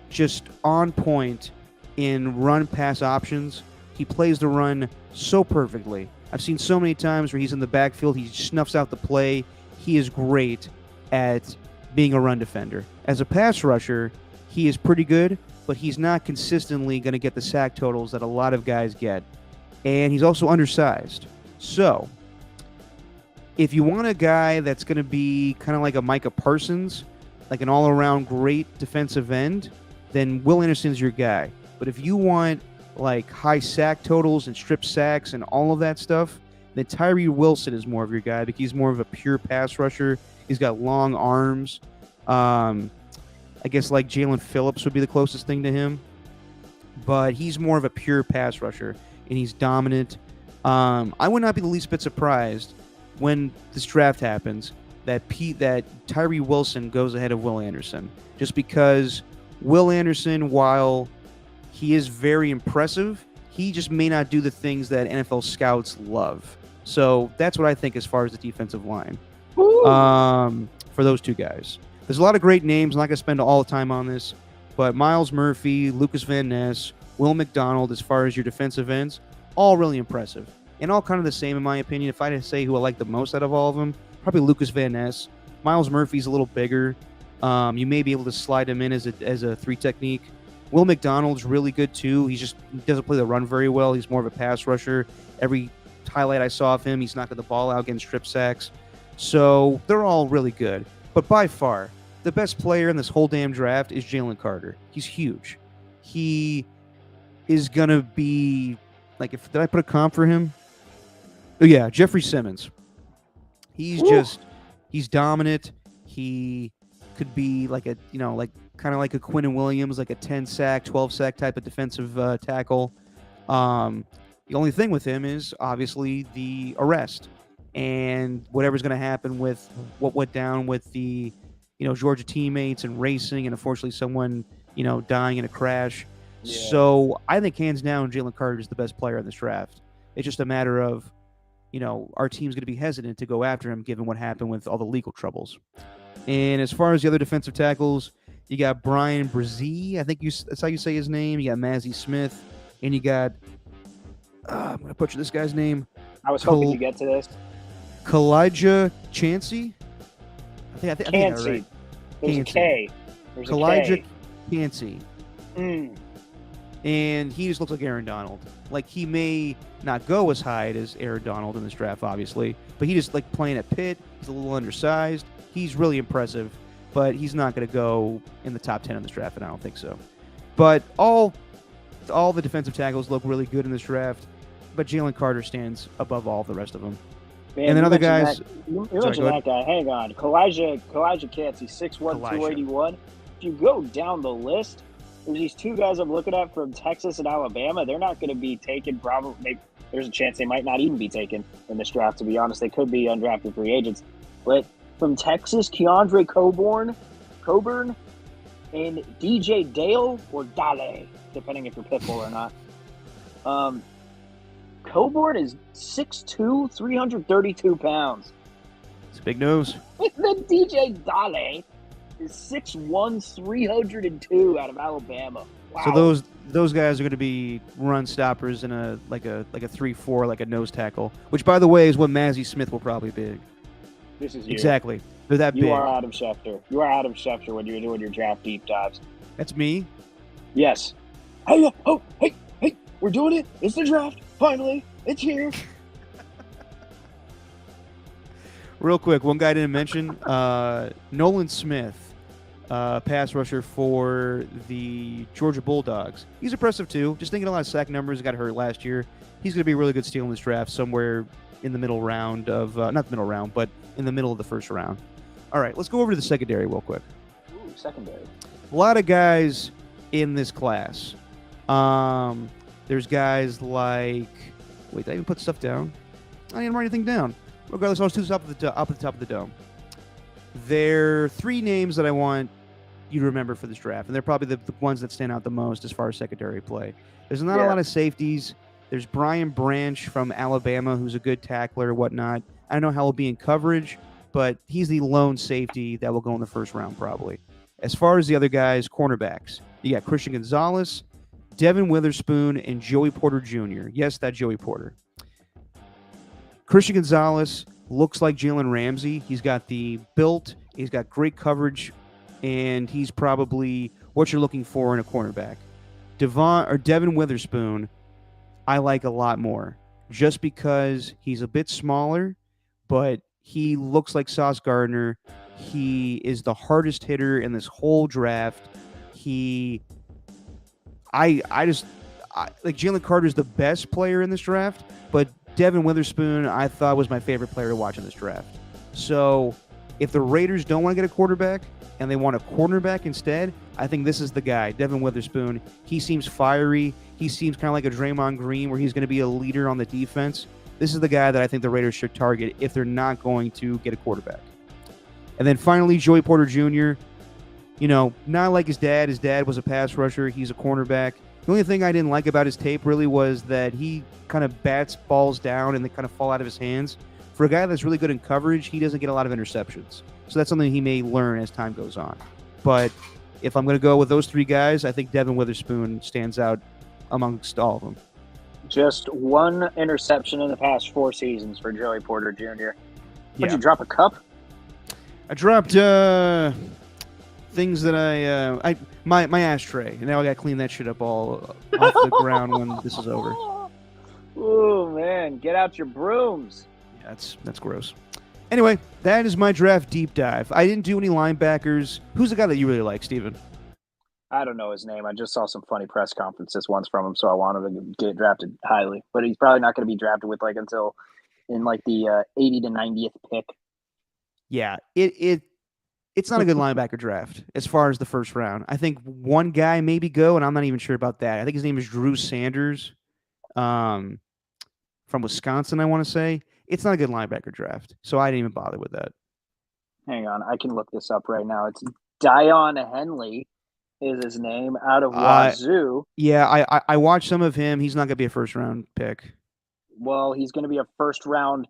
just on point in run-pass options. He plays the run so perfectly. I've seen so many times where he's in the backfield, he snuffs out the play. He is great at being a run defender. As a pass rusher, he is pretty good, but he's not consistently going to get the sack totals that a lot of guys get. And he's also undersized. So, if you want a guy that's going to be kind of like a Micah Parsons, like an all-around great defensive end, then Will Anderson's your guy. But if you want like high sack totals and strip sacks and all of that stuff, then Tyree Wilson is more of your guy, because he's more of a pure pass rusher. He's got long arms. I guess like Jalen Phillips would be the closest thing to him, but he's more of a pure pass rusher, and he's dominant. I would not be the least bit surprised when this draft happens that Tyree Wilson goes ahead of Will Anderson, just because Will Anderson, while he is very impressive, he just may not do the things that NFL scouts love. So that's what I think as far as the defensive line for those two guys. There's a lot of great names. I'm not going to spend all the time on this, but Miles Murphy, Lucas Van Ness, Will McDonald, as far as your defensive ends, all really impressive. And all kind of the same, in my opinion. If I had to say who I like the most out of all of them, probably Lucas Van Ness. Miles Murphy's a little bigger. You may be able to slide him in as a three technique. Will McDonald's really good too. He doesn't play the run very well. He's more of a pass rusher. Every highlight I saw of him, he's knocking the ball out, getting strip sacks. So they're all really good. But by far, the best player in this whole damn draft is Jalen Carter. He's huge. He is going to be, like, did I put a comp for him? Oh, yeah, Jeffrey Simmons. He's dominant. He could be like kind of like a Quinnen Williams, like a 10-sack, 12-sack type of defensive tackle. The only thing with him is obviously the arrest and whatever's going to happen with what went down with the, Georgia teammates and racing, and unfortunately someone, dying in a crash. Yeah. So I think hands down Jalen Carter is the best player in this draft. It's just a matter of, our team's going to be hesitant to go after him given what happened with all the legal troubles. And as far as the other defensive tackles, you got Brian Brzee, I think that's how you say his name. You got Mazi Smith, and you got I'm going to butcher this guy's name. I was hoping you get to this. Kalijah Chansey. I think I got it right. There's a K. There's Kalijah Chansey. Mm. And he just looks like Aaron Donald. Like, he may not go as high as Aaron Donald in this draft, obviously, but he just, like, playing at Pitt. He's a little undersized. He's really impressive, but he's not going to go in the top 10 in this draft, and I don't think so. But all the defensive tackles look really good in this draft, but Jalen Carter stands above all the rest of them. Man, and then other guys... You mentioned that guy. Hang on. Kalijah Chansey, 6'1", 281. If you go down the list, there's these two guys I'm looking at from Texas and Alabama. They're not going to be taken. Probably, there's a chance they might not even be taken in this draft, to be honest. They could be undrafted free agents. But from Texas, Keandre Coburn, and DJ Dale or Dale, depending if you're Pitbull or not. Coburn is 6'2", 332 pounds. It's a big nose. Then DJ Dale is 6'1", 302 out of Alabama. Wow. So those guys are going to be run stoppers in a 3-4, like a nose tackle, which, by the way, is what Mazi Smith will probably be. This is you. Exactly. They're that big. You are Adam Schefter. You are Adam Schefter when you're doing your draft deep dives. That's me? Yes. Hey, we're doing it. It's the draft. Finally, it's here. Real quick, one guy I didn't mention, Nolan Smith, pass rusher for the Georgia Bulldogs. He's impressive too. Just thinking a lot of sack numbers. Got hurt last year. He's going to be a really good steal in this draft, somewhere in the middle round of not the middle round, but in the middle of the first round. All right, let's go over to the secondary real quick. Ooh, secondary. A lot of guys in this class. There's guys like... Wait, did I even put stuff down? I didn't write anything down. Regardless, I was to the top of the dome. There are three names that I want you to remember for this draft, and they're probably the ones that stand out the most as far as secondary play. There's not a lot of safeties. There's Brian Branch from Alabama, who's a good tackler, whatnot. I don't know how he'll be in coverage, but he's the lone safety that will go in the first round probably. As far as the other guys, cornerbacks, you got Christian Gonzalez, Devin Witherspoon, and Joey Porter Jr. Yes, that Joey Porter. Christian Gonzalez looks like Jalen Ramsey. He's got the built, he's got great coverage, and he's probably what you're looking for in a cornerback. Devin Witherspoon, I like a lot more, just because he's a bit smaller, but he looks like Sauce Gardner. He is the hardest hitter in this whole draft. Like Jalen Carter's the best player in this draft, but Devin Witherspoon I thought was my favorite player to watch in this draft. So If the Raiders don't want to get a quarterback and they want a cornerback instead, I think this is the guy, Devin Witherspoon. He seems fiery. He seems kind of like a Draymond Green where he's going to be a leader on the defense. This is the guy that I think the Raiders should target if they're not going to get a quarterback. And then finally, Joey Porter Jr., not like his dad. His dad was a pass rusher. He's a cornerback. The only thing I didn't like about his tape really was that he kind of bats balls down and they kind of fall out of his hands. For a guy that's really good in coverage, he doesn't get a lot of interceptions. So that's something he may learn as time goes on. But if I'm going to go with those three guys, I think Devin Witherspoon stands out amongst all of them. Just one interception in the past 4 seasons for Joey Porter Jr. Would Yeah. you drop a cup? I dropped things that my ashtray. And now I got to clean that shit up all off the ground when this is over. Oh man, get out your brooms. Yeah, that's gross. Anyway, that is my draft deep dive. I didn't do any linebackers. Who's the guy that you really like, Steven? I don't know his name. I just saw some funny press conferences once from him, so I wanted to get drafted highly. But he's probably not going to be drafted with until in the 80 to 90th pick. Yeah, it's not a good linebacker draft as far as the first round. I think one guy maybe go, and I'm not even sure about that. I think his name is Drew Sanders, from Wisconsin, I want to say. It's not a good linebacker draft, so I didn't even bother with that. Hang on, I can look this up right now. It's Dion Henley is his name, out of Wazoo. Yeah, I watched some of him. He's not going to be a first-round pick. Well, he's going to be a first-round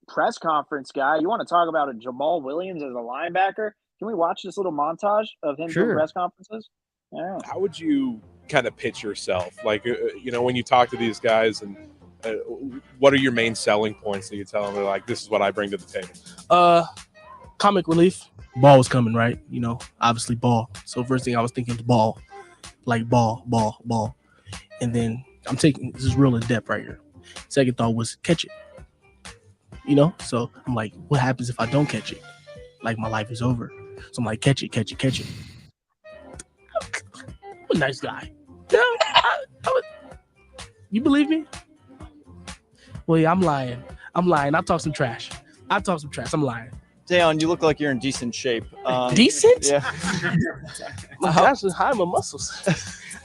press conference guy. You want to talk about a Jamal Williams as a linebacker? Can we watch this little montage of him doing press conferences? Yeah. How would you kind of pitch yourself? Like, when you talk to these guys, and what are your main selling points that you tell them? They're like, this is what I bring to the table. Comic relief. Ball was coming, right? Obviously ball. So first thing I was thinking was ball. Like ball. And then this is real in depth right here. Second thought was catch it. So I'm like, what happens if I don't catch it? Like my life is over. So I'm like, catch it. I'm a nice guy. Yeah, you believe me? Well, yeah, I'm lying. I talk some trash. I'm lying. Dayon, you look like you're in decent shape. Decent? Yeah. My gosh, hide my muscles.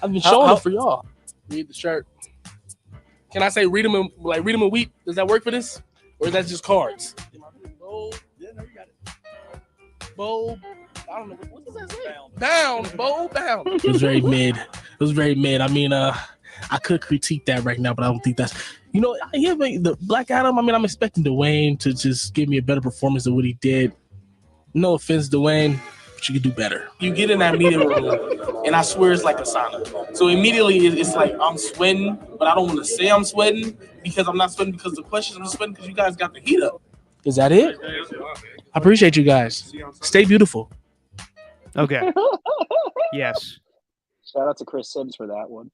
I've been showing them for y'all. Read the shirt. Can I say read them and weep? Does that work for this? Or is that just cards? Bold. Yeah, no, you got it. Bold. I don't know. What does that say? Bound. Bold. It was very mid. I mean, I could critique that right now, but I don't think that's... the Black Adam, I'm expecting Dwayne to just give me a better performance than what he did. No offense, Dwayne, but you could do better. You get in that meeting room, and I swear it's like a sauna. So immediately it's like I'm sweating, but I don't want to say I'm sweating because I'm not sweating because of the questions. I'm just sweating because you guys got the heat up. Is that it? I appreciate you guys. Stay beautiful. Okay. Yes. Shout out to Chris Sims for that one.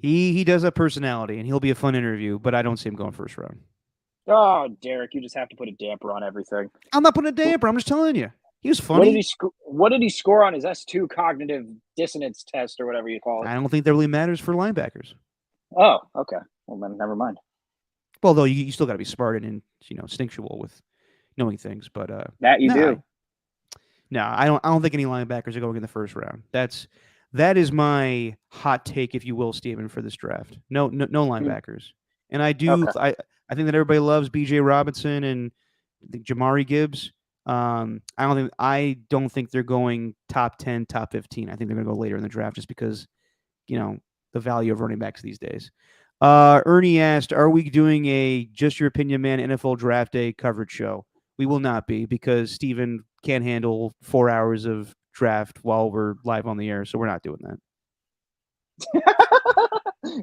He does have personality, and he'll be a fun interview, but I don't see him going first round. Oh, Derek, you just have to put a damper on everything. I'm not putting a damper. I'm just telling you. He was funny. What did he score on his S2 cognitive dissonance test or whatever you call it? I don't think that really matters for linebackers. Oh, okay. Well, then never mind. Well, though, you still got to be smart and instinctual with knowing things, but that you do. No, I don't think any linebackers are going in the first round. That is my hot take, if you will, Steven, for this draft. No linebackers. And I do. Okay. I think that everybody loves B.J. Robinson and Jamari Gibbs. I don't think they're going top 10, top 15. I think they're going to go later in the draft just because, the value of running backs these days. Ernie asked, are we doing a Just Your Opinion Man NFL Draft Day coverage show? We will not be because Steven can't handle 4 hours of draft while we're live on the air, so we're not doing that.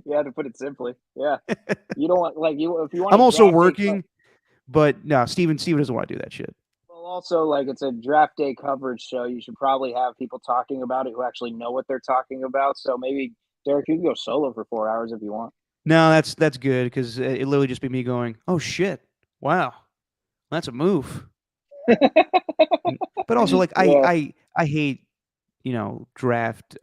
You had to put it simply. Yeah, you don't want if you want. I'm also working, but no, Steven doesn't want to do that shit. Well, also it's a draft day coverage show. You should probably have people talking about it who actually know what they're talking about. So maybe Derek, you can go solo for 4 hours if you want. No, that's good because it literally just be me going, "Oh shit, wow, that's a move." But also, I hate, draft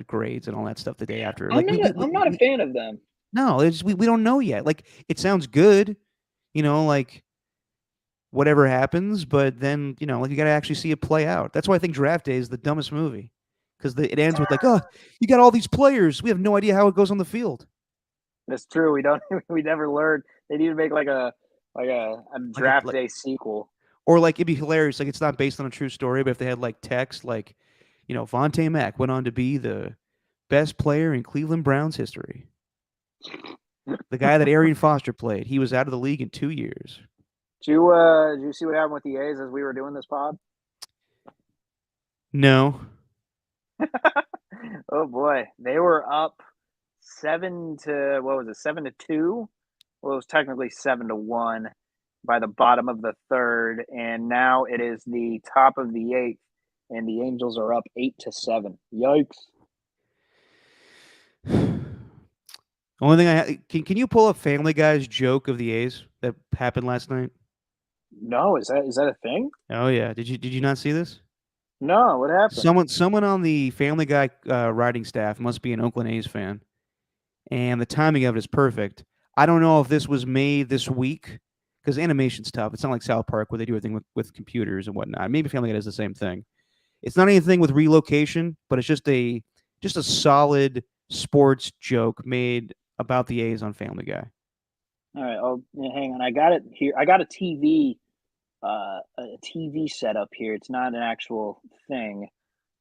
grades and all that stuff the day after. I'm not a fan of them. No, we don't know yet. It sounds good, whatever happens, but then like you got to actually see it play out. That's why I think Draft Day is the dumbest movie because it ends with like, oh, you got all these players, we have no idea how it goes on the field. That's true. We don't. We never learned. They need to make like a draft like- day sequel. Or like it'd be hilarious, like it's not based on a true story, but if they had like text like, Vontae Mack went on to be the best player in Cleveland Browns history. The guy that Arian Foster played, he was out of the league in 2 years. Did you see what happened with the A's as we were doing this pod? No. Oh boy, they were up 7-2. Well, it was technically 7-1 by the bottom of the third, and now it is the top of the eighth, and the Angels are up 8-7. Yikes! Only thing can you pull up Family Guy's joke of the A's that happened last night? No, is that a thing? Oh yeah, did you not see this? No, what happened? Someone on the Family Guy writing staff must be an Oakland A's fan, and the timing of it is perfect. I don't know if this was made this week because animation's tough. It's not like South Park where they do everything with computers and whatnot. Maybe Family Guy does the same thing. It's not anything with relocation, but it's just a solid sports joke made about the A's on Family Guy. All right, hang on. I got it here. I got a TV setup here. It's not an actual thing.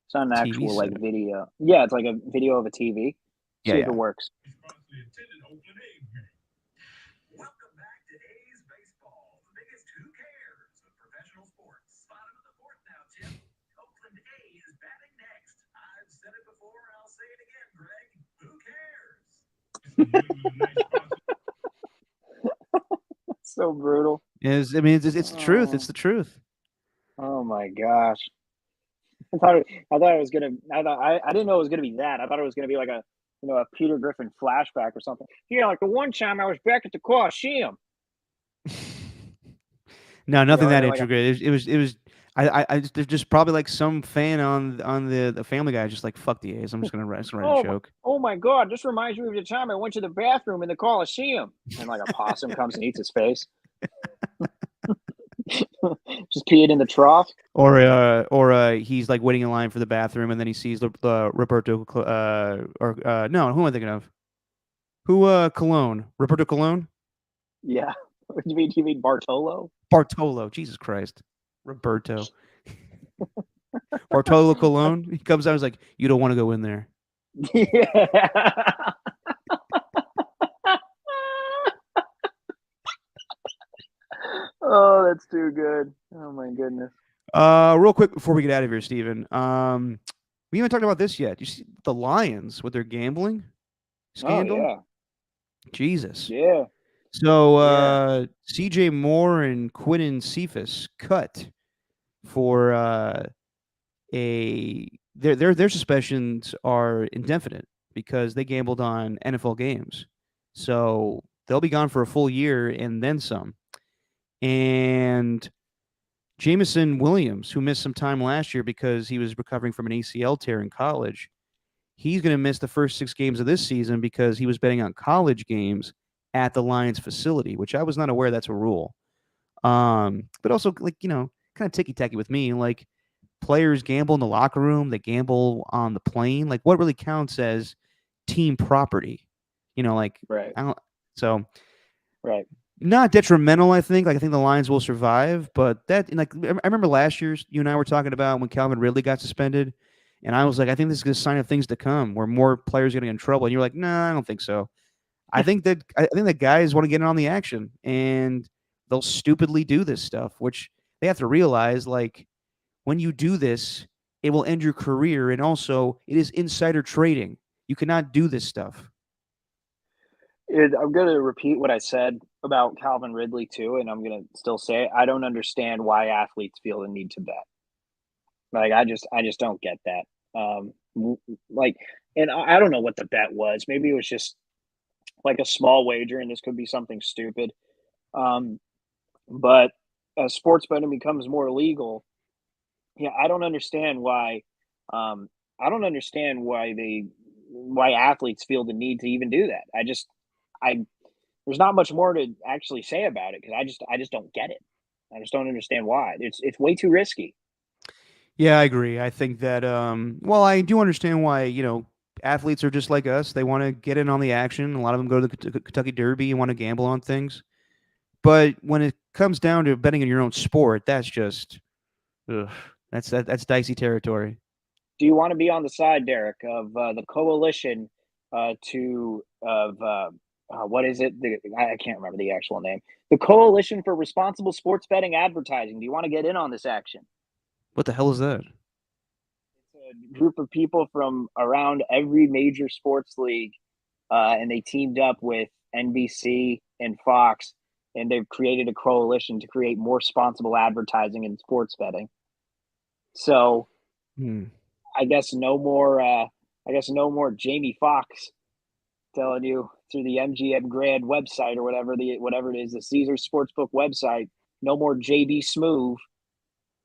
It's not an TV actual like setup. video. Yeah, it's like a video of a TV. See if it works. Welcome back to A's baseball, the biggest who cares of professional sports. Bottom of the fourth now, Tim. Oakland A is batting next. I've said it before, and I'll say it again, Greg. Who cares? So brutal. It's the truth. It's the truth. Oh my gosh. I didn't know it was gonna be that. I thought it was gonna be like a Peter Griffin flashback or something. Yeah, like the one time I was back at the Coliseum. No, nothing that like intricate. It was. There's just probably like some fan on the Family Guy just like fuck the A's. I'm just gonna write a joke. Oh my God! This reminds me of the time I went to the bathroom in the Coliseum, and like a possum comes and eats his face. Just pee it in the trough. Or he's like waiting in line for the bathroom, and then he sees Roberto. No, who am I thinking of? Colon? Roberto Colon? Yeah. You mean Bartolo? Bartolo. Jesus Christ. Roberto. Bartolo Colon. He comes out. He's like, "You don't want to go in there." Yeah. Oh, that's too good. Oh my goodness. Real quick before we get out of here, Steven. We haven't talked about this yet. You see the Lions with their gambling scandal? Oh, yeah. Jesus. Yeah. So CJ Moore and Quinton Cephas cut for their suspensions are indefinite because they gambled on NFL games. So they'll be gone for a full year and then some. And Jameson Williams, who missed some time last year because he was recovering from an ACL tear in college, he's going to miss the first 6 games of this season because he was betting on college games at the Lions facility, which I was not aware that's a rule. But also, like, kind of ticky-tacky with me. Like, players gamble in the locker room, they gamble on the plane. Like, what really counts as team property? Like, right. Right. Not detrimental, I think. Like, I think the Lions will survive, but that, like, I remember last year you and I were talking about when Calvin Ridley got suspended, and I was like, I think this is a sign of things to come, where more players are going to get in trouble. And you're like, nah, I don't think so. I think that guys want to get in on the action, and they'll stupidly do this stuff, which they have to realize, like, when you do this, it will end your career, and also it is insider trading. You cannot do this stuff. I'm going to repeat what I said about Calvin Ridley too, and I'm going to still say it. I don't understand why athletes feel the need to bet. Like, I just don't get that. And I don't know what the bet was. Maybe it was just like a small wager, and this could be something stupid. But as sports betting becomes more legal, I don't understand why. I don't understand why athletes feel the need to even do that. There's not much more to actually say about it because I just don't get it. I just don't understand why. It's way too risky. Yeah, I agree. I think that well, I do understand why, athletes are just like us. They want to get in on the action. A lot of them go to the Kentucky Derby and want to gamble on things. But when it comes down to betting in your own sport, that's just ugh, that's dicey territory. Do you want to be on the side, Derek, of the coalition what is it? I can't remember the actual name. The Coalition for Responsible Sports Betting Advertising. Do you want to get in on this action? What the hell is that? It's a group of people from around every major sports league, and they teamed up with NBC and Fox, and they've created a coalition to create more responsible advertising in sports betting. So Hmm. I guess no more Jamie Foxx telling you through the MGM Grand website or whatever it is, the Caesars Sportsbook website. No more JB Smoove.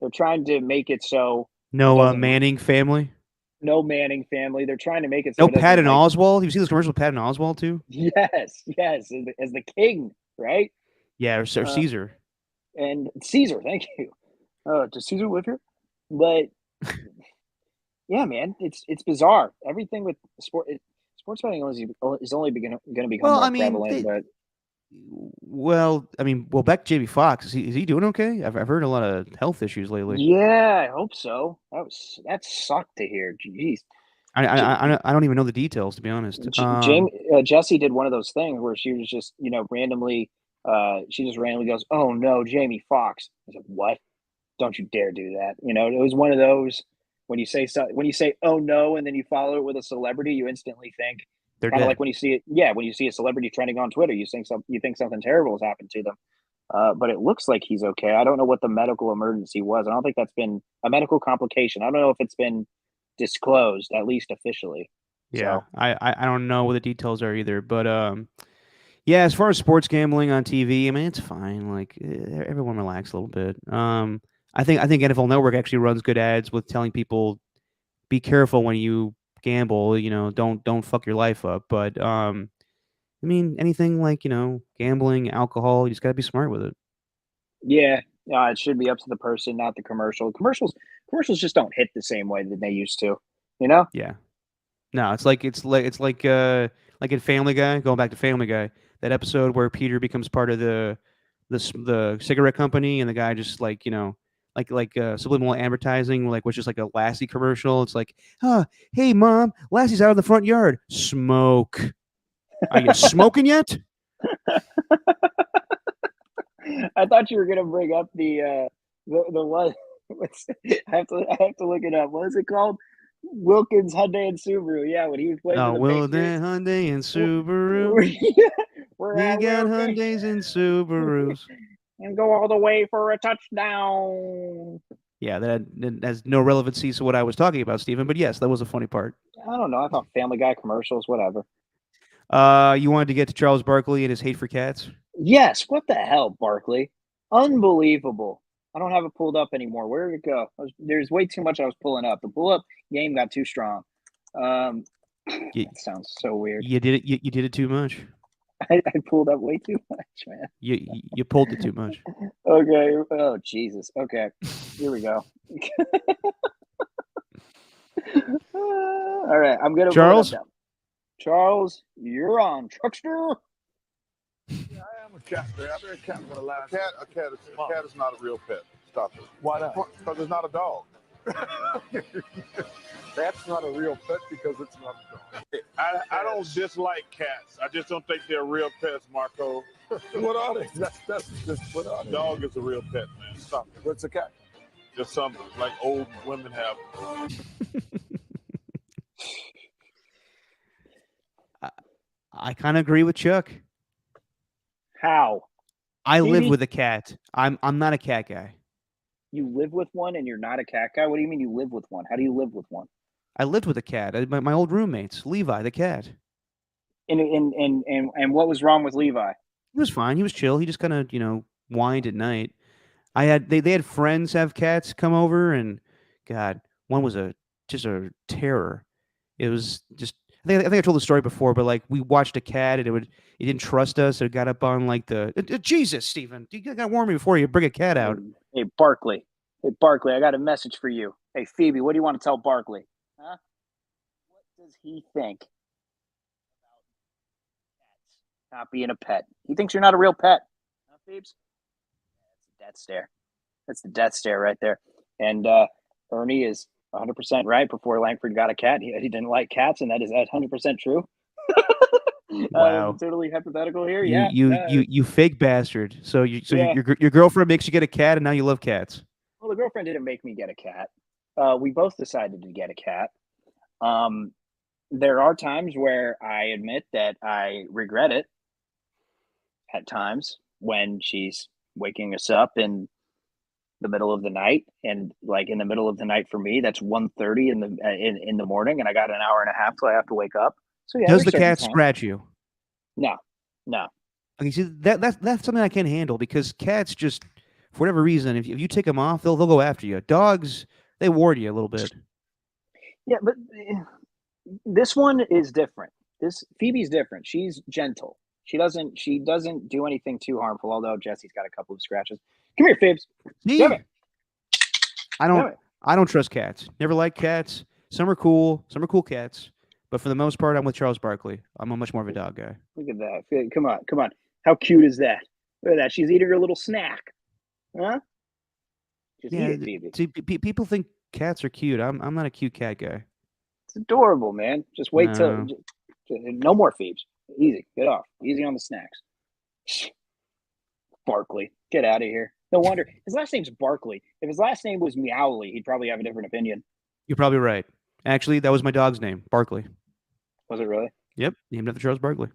They're trying to make it so No doesn't- Manning family. no Manning family. They're trying to make it so No it doesn't, Patton like- Oswalt. You see this commercial with Patton Oswalt too? Yes, as the king, right? Yeah, or Caesar. And Caesar, thank you. Does Caesar live here? But yeah, man, it's bizarre. Everything with sports betting is only going to become Well, more I mean, prevalent. But Well, back to Jamie Foxx. Is he doing okay? I've heard a lot of health issues lately. yeah, I hope so. That sucked to hear. Jeez. I don't even know the details, to be honest. Jesse did one of those things where she was just randomly she just randomly goes, "Oh no, Jamie Foxx." I was like, "What? Don't you dare do that!" It was one of those when you say "Oh no" and then you follow it with a celebrity, you instantly think They're kind of dead. like when you see a celebrity trending on Twitter, you think something terrible has happened to them. But it looks like he's okay. I don't know what the medical emergency was. I don't think that's been a medical complication. I don't know if it's been disclosed, at least officially. Yeah, So, I don't know what the details are either, but yeah, as far as sports gambling on TV, I mean it's fine. Like everyone relax a little bit. I think NFL Network actually runs good ads with telling people be careful when you gamble. Don't fuck your life up. But I mean anything like gambling, alcohol, you just gotta be smart with it. yeah, it should be up to the person, not the commercial. Commercials just don't hit the same way that they used to. Yeah. No, it's like in Family Guy. Going back to Family Guy, that episode where Peter becomes part of the cigarette company, and the guy just subliminal advertising, was just like a Lassie commercial. It's like, hey mom, Lassie's out in the front yard. Smoke. Are you smoking yet? I thought you were gonna bring up the one. I have to look it up. What is it called? Wilkins Hyundai and Subaru. Yeah, when he was playing Oh, for the well, Patriots. then Hyundai and Subaru. We're We at got Wilkins Hyundais and Subarus. and go all the way for a touchdown. Yeah, that has no relevancy to what I was talking about, Stephen. But yes, that was a funny part. I don't know. I thought Family Guy commercials, whatever. You wanted to get to Charles Barkley and his hate for cats? Yes. What the hell, Barkley? Unbelievable. I don't have it pulled up anymore. Where did it go? There's way too much I was pulling up. The pull up game got too strong. That sounds so weird. You did it. You did it too much. I pulled up way too much, man. You pulled it too much. Okay. Oh Jesus. Okay. Here we go. All right. I'm gonna Charles? vote up now. Charles, you're on. Truckster. Yeah, I am a cat. I've been a cat for the last. A cat is not a real pet. Stop it. Why not? Because it's not a dog. That's not a real pet because it's not a dog. I don't dislike cats. I just don't think they're real pets, Marco. What are they? That's what are they? Dog is a real pet, man. Stop it. What's a cat? Just something like old women have. I kind of agree with Chuck. How? I live Stevie? with a cat. I'm not a cat guy. You live with one and you're not a cat guy? What do you mean you live with one? How do you live with one? I lived with a cat. My old roommates, Levi the cat. And what was wrong with Levi? He was fine. He was chill. He just kind of whined at night. They had friends have cats come over, and God, one was just a terror. It was just I think I told the story before, but like we watched a cat and it didn't trust us. So it got up on like Jesus, Stephen, you got to warn me before you bring a cat out. Hey, Barkley. Hey, Barkley, I got a message for you. Hey, Phoebe, what do you want to tell Barkley? Huh? What does he think about cats not being a pet? He thinks you're not a real pet. Huh, Phoebes? That's the death stare. That's the death stare right there. And Ernie is 100% right. Before Langford got a cat, he didn't like cats, and that is 100% true. Wow. Totally hypothetical here. You fake bastard. So Yeah. your girlfriend makes you get a cat, and now you love cats. Well, the girlfriend didn't make me get a cat. We both decided to get a cat. There are times where I admit that I regret it. At times when she's waking us up in the middle of the night, and like in the middle of the night for me, that's 1:30 in the morning, and I got an hour and a half till I have to wake up. So yeah, Does there's the cat certain times- scratch you? No. Okay, see that's something I can't handle because cats just for whatever reason, if you take them off, they'll go after you. Dogs, they ward you a little bit. Yeah, but this one is different. This Phoebe's different. She's gentle. She doesn't do anything too harmful. Although Jesse's got a couple of scratches. Come here, Phoebes. See? Damn it. I don't trust cats. Never liked cats. Some are cool. Some are cool cats. But for the most part, I'm with Charles Barkley. I'm a much more of a dog guy. Look at that. Come on. How cute is that? Look at that. She's eating her little snack. Huh? Just eat it, Phoebe. See, people think cats are cute. I'm not a cute cat guy. It's adorable, man. Just wait till No. no more Phoebes. Easy. Get off. Easy on the snacks. Barkley. Get out of here. No wonder. His last name's Barkley. If his last name was Meowly, he'd probably have a different opinion. You're probably right. Actually, that was my dog's name, Barkley. Was it really? Yep, named after Charles Barkley.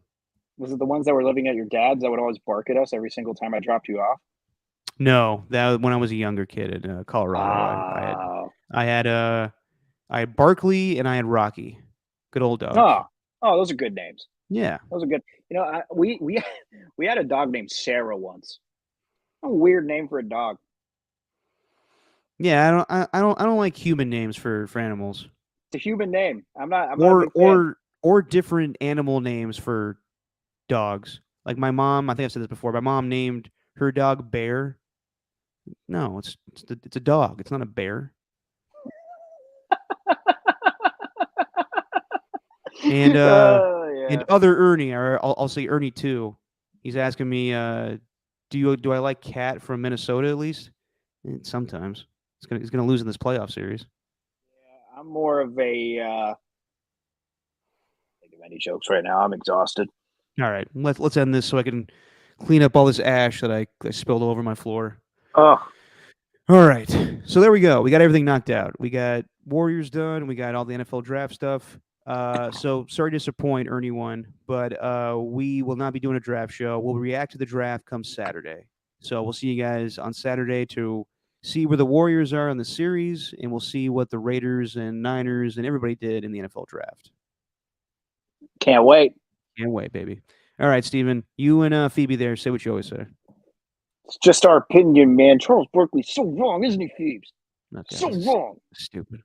Was it the ones that were living at your dad's that would always bark at us every single time I dropped you off? No, that when I was a younger kid in Colorado. I had Barkley and I had Rocky. Good old dogs. Oh, those are good names. Yeah. Those are good. You know, we had a dog named Sarah once. A weird name for a dog. Yeah, I don't like human names for animals. It's a human name. I'm not a big fan. or different animal names for dogs. Like my mom, I think I've said this before. My mom named her dog Bear. No, it's a dog. It's not a bear. And and other Ernie, or I'll say Ernie too. He's asking me, do I like Cat from Minnesota at least? Sometimes he's gonna lose in this playoff series. Yeah, I'm more of a. I think of any jokes right now. I'm exhausted. All right, let's end this so I can clean up all this ash that I spilled all over my floor. Oh. All right, so there we go. We got everything knocked out. We got Warriors done. We got all the NFL draft stuff. So sorry to disappoint Ernie one, but we will not be doing a draft show. We'll react to the draft come Saturday. So we'll see you guys on Saturday to see where the Warriors are in the series, and we'll see what the Raiders and Niners and everybody did in the NFL draft. Can't wait. Can't wait, baby. All right, Steven, you and Phoebe there, say what you always say. It's just our opinion, man. Charles Barkley's so wrong, isn't he, Phoebes? Okay, So wrong. Stupid.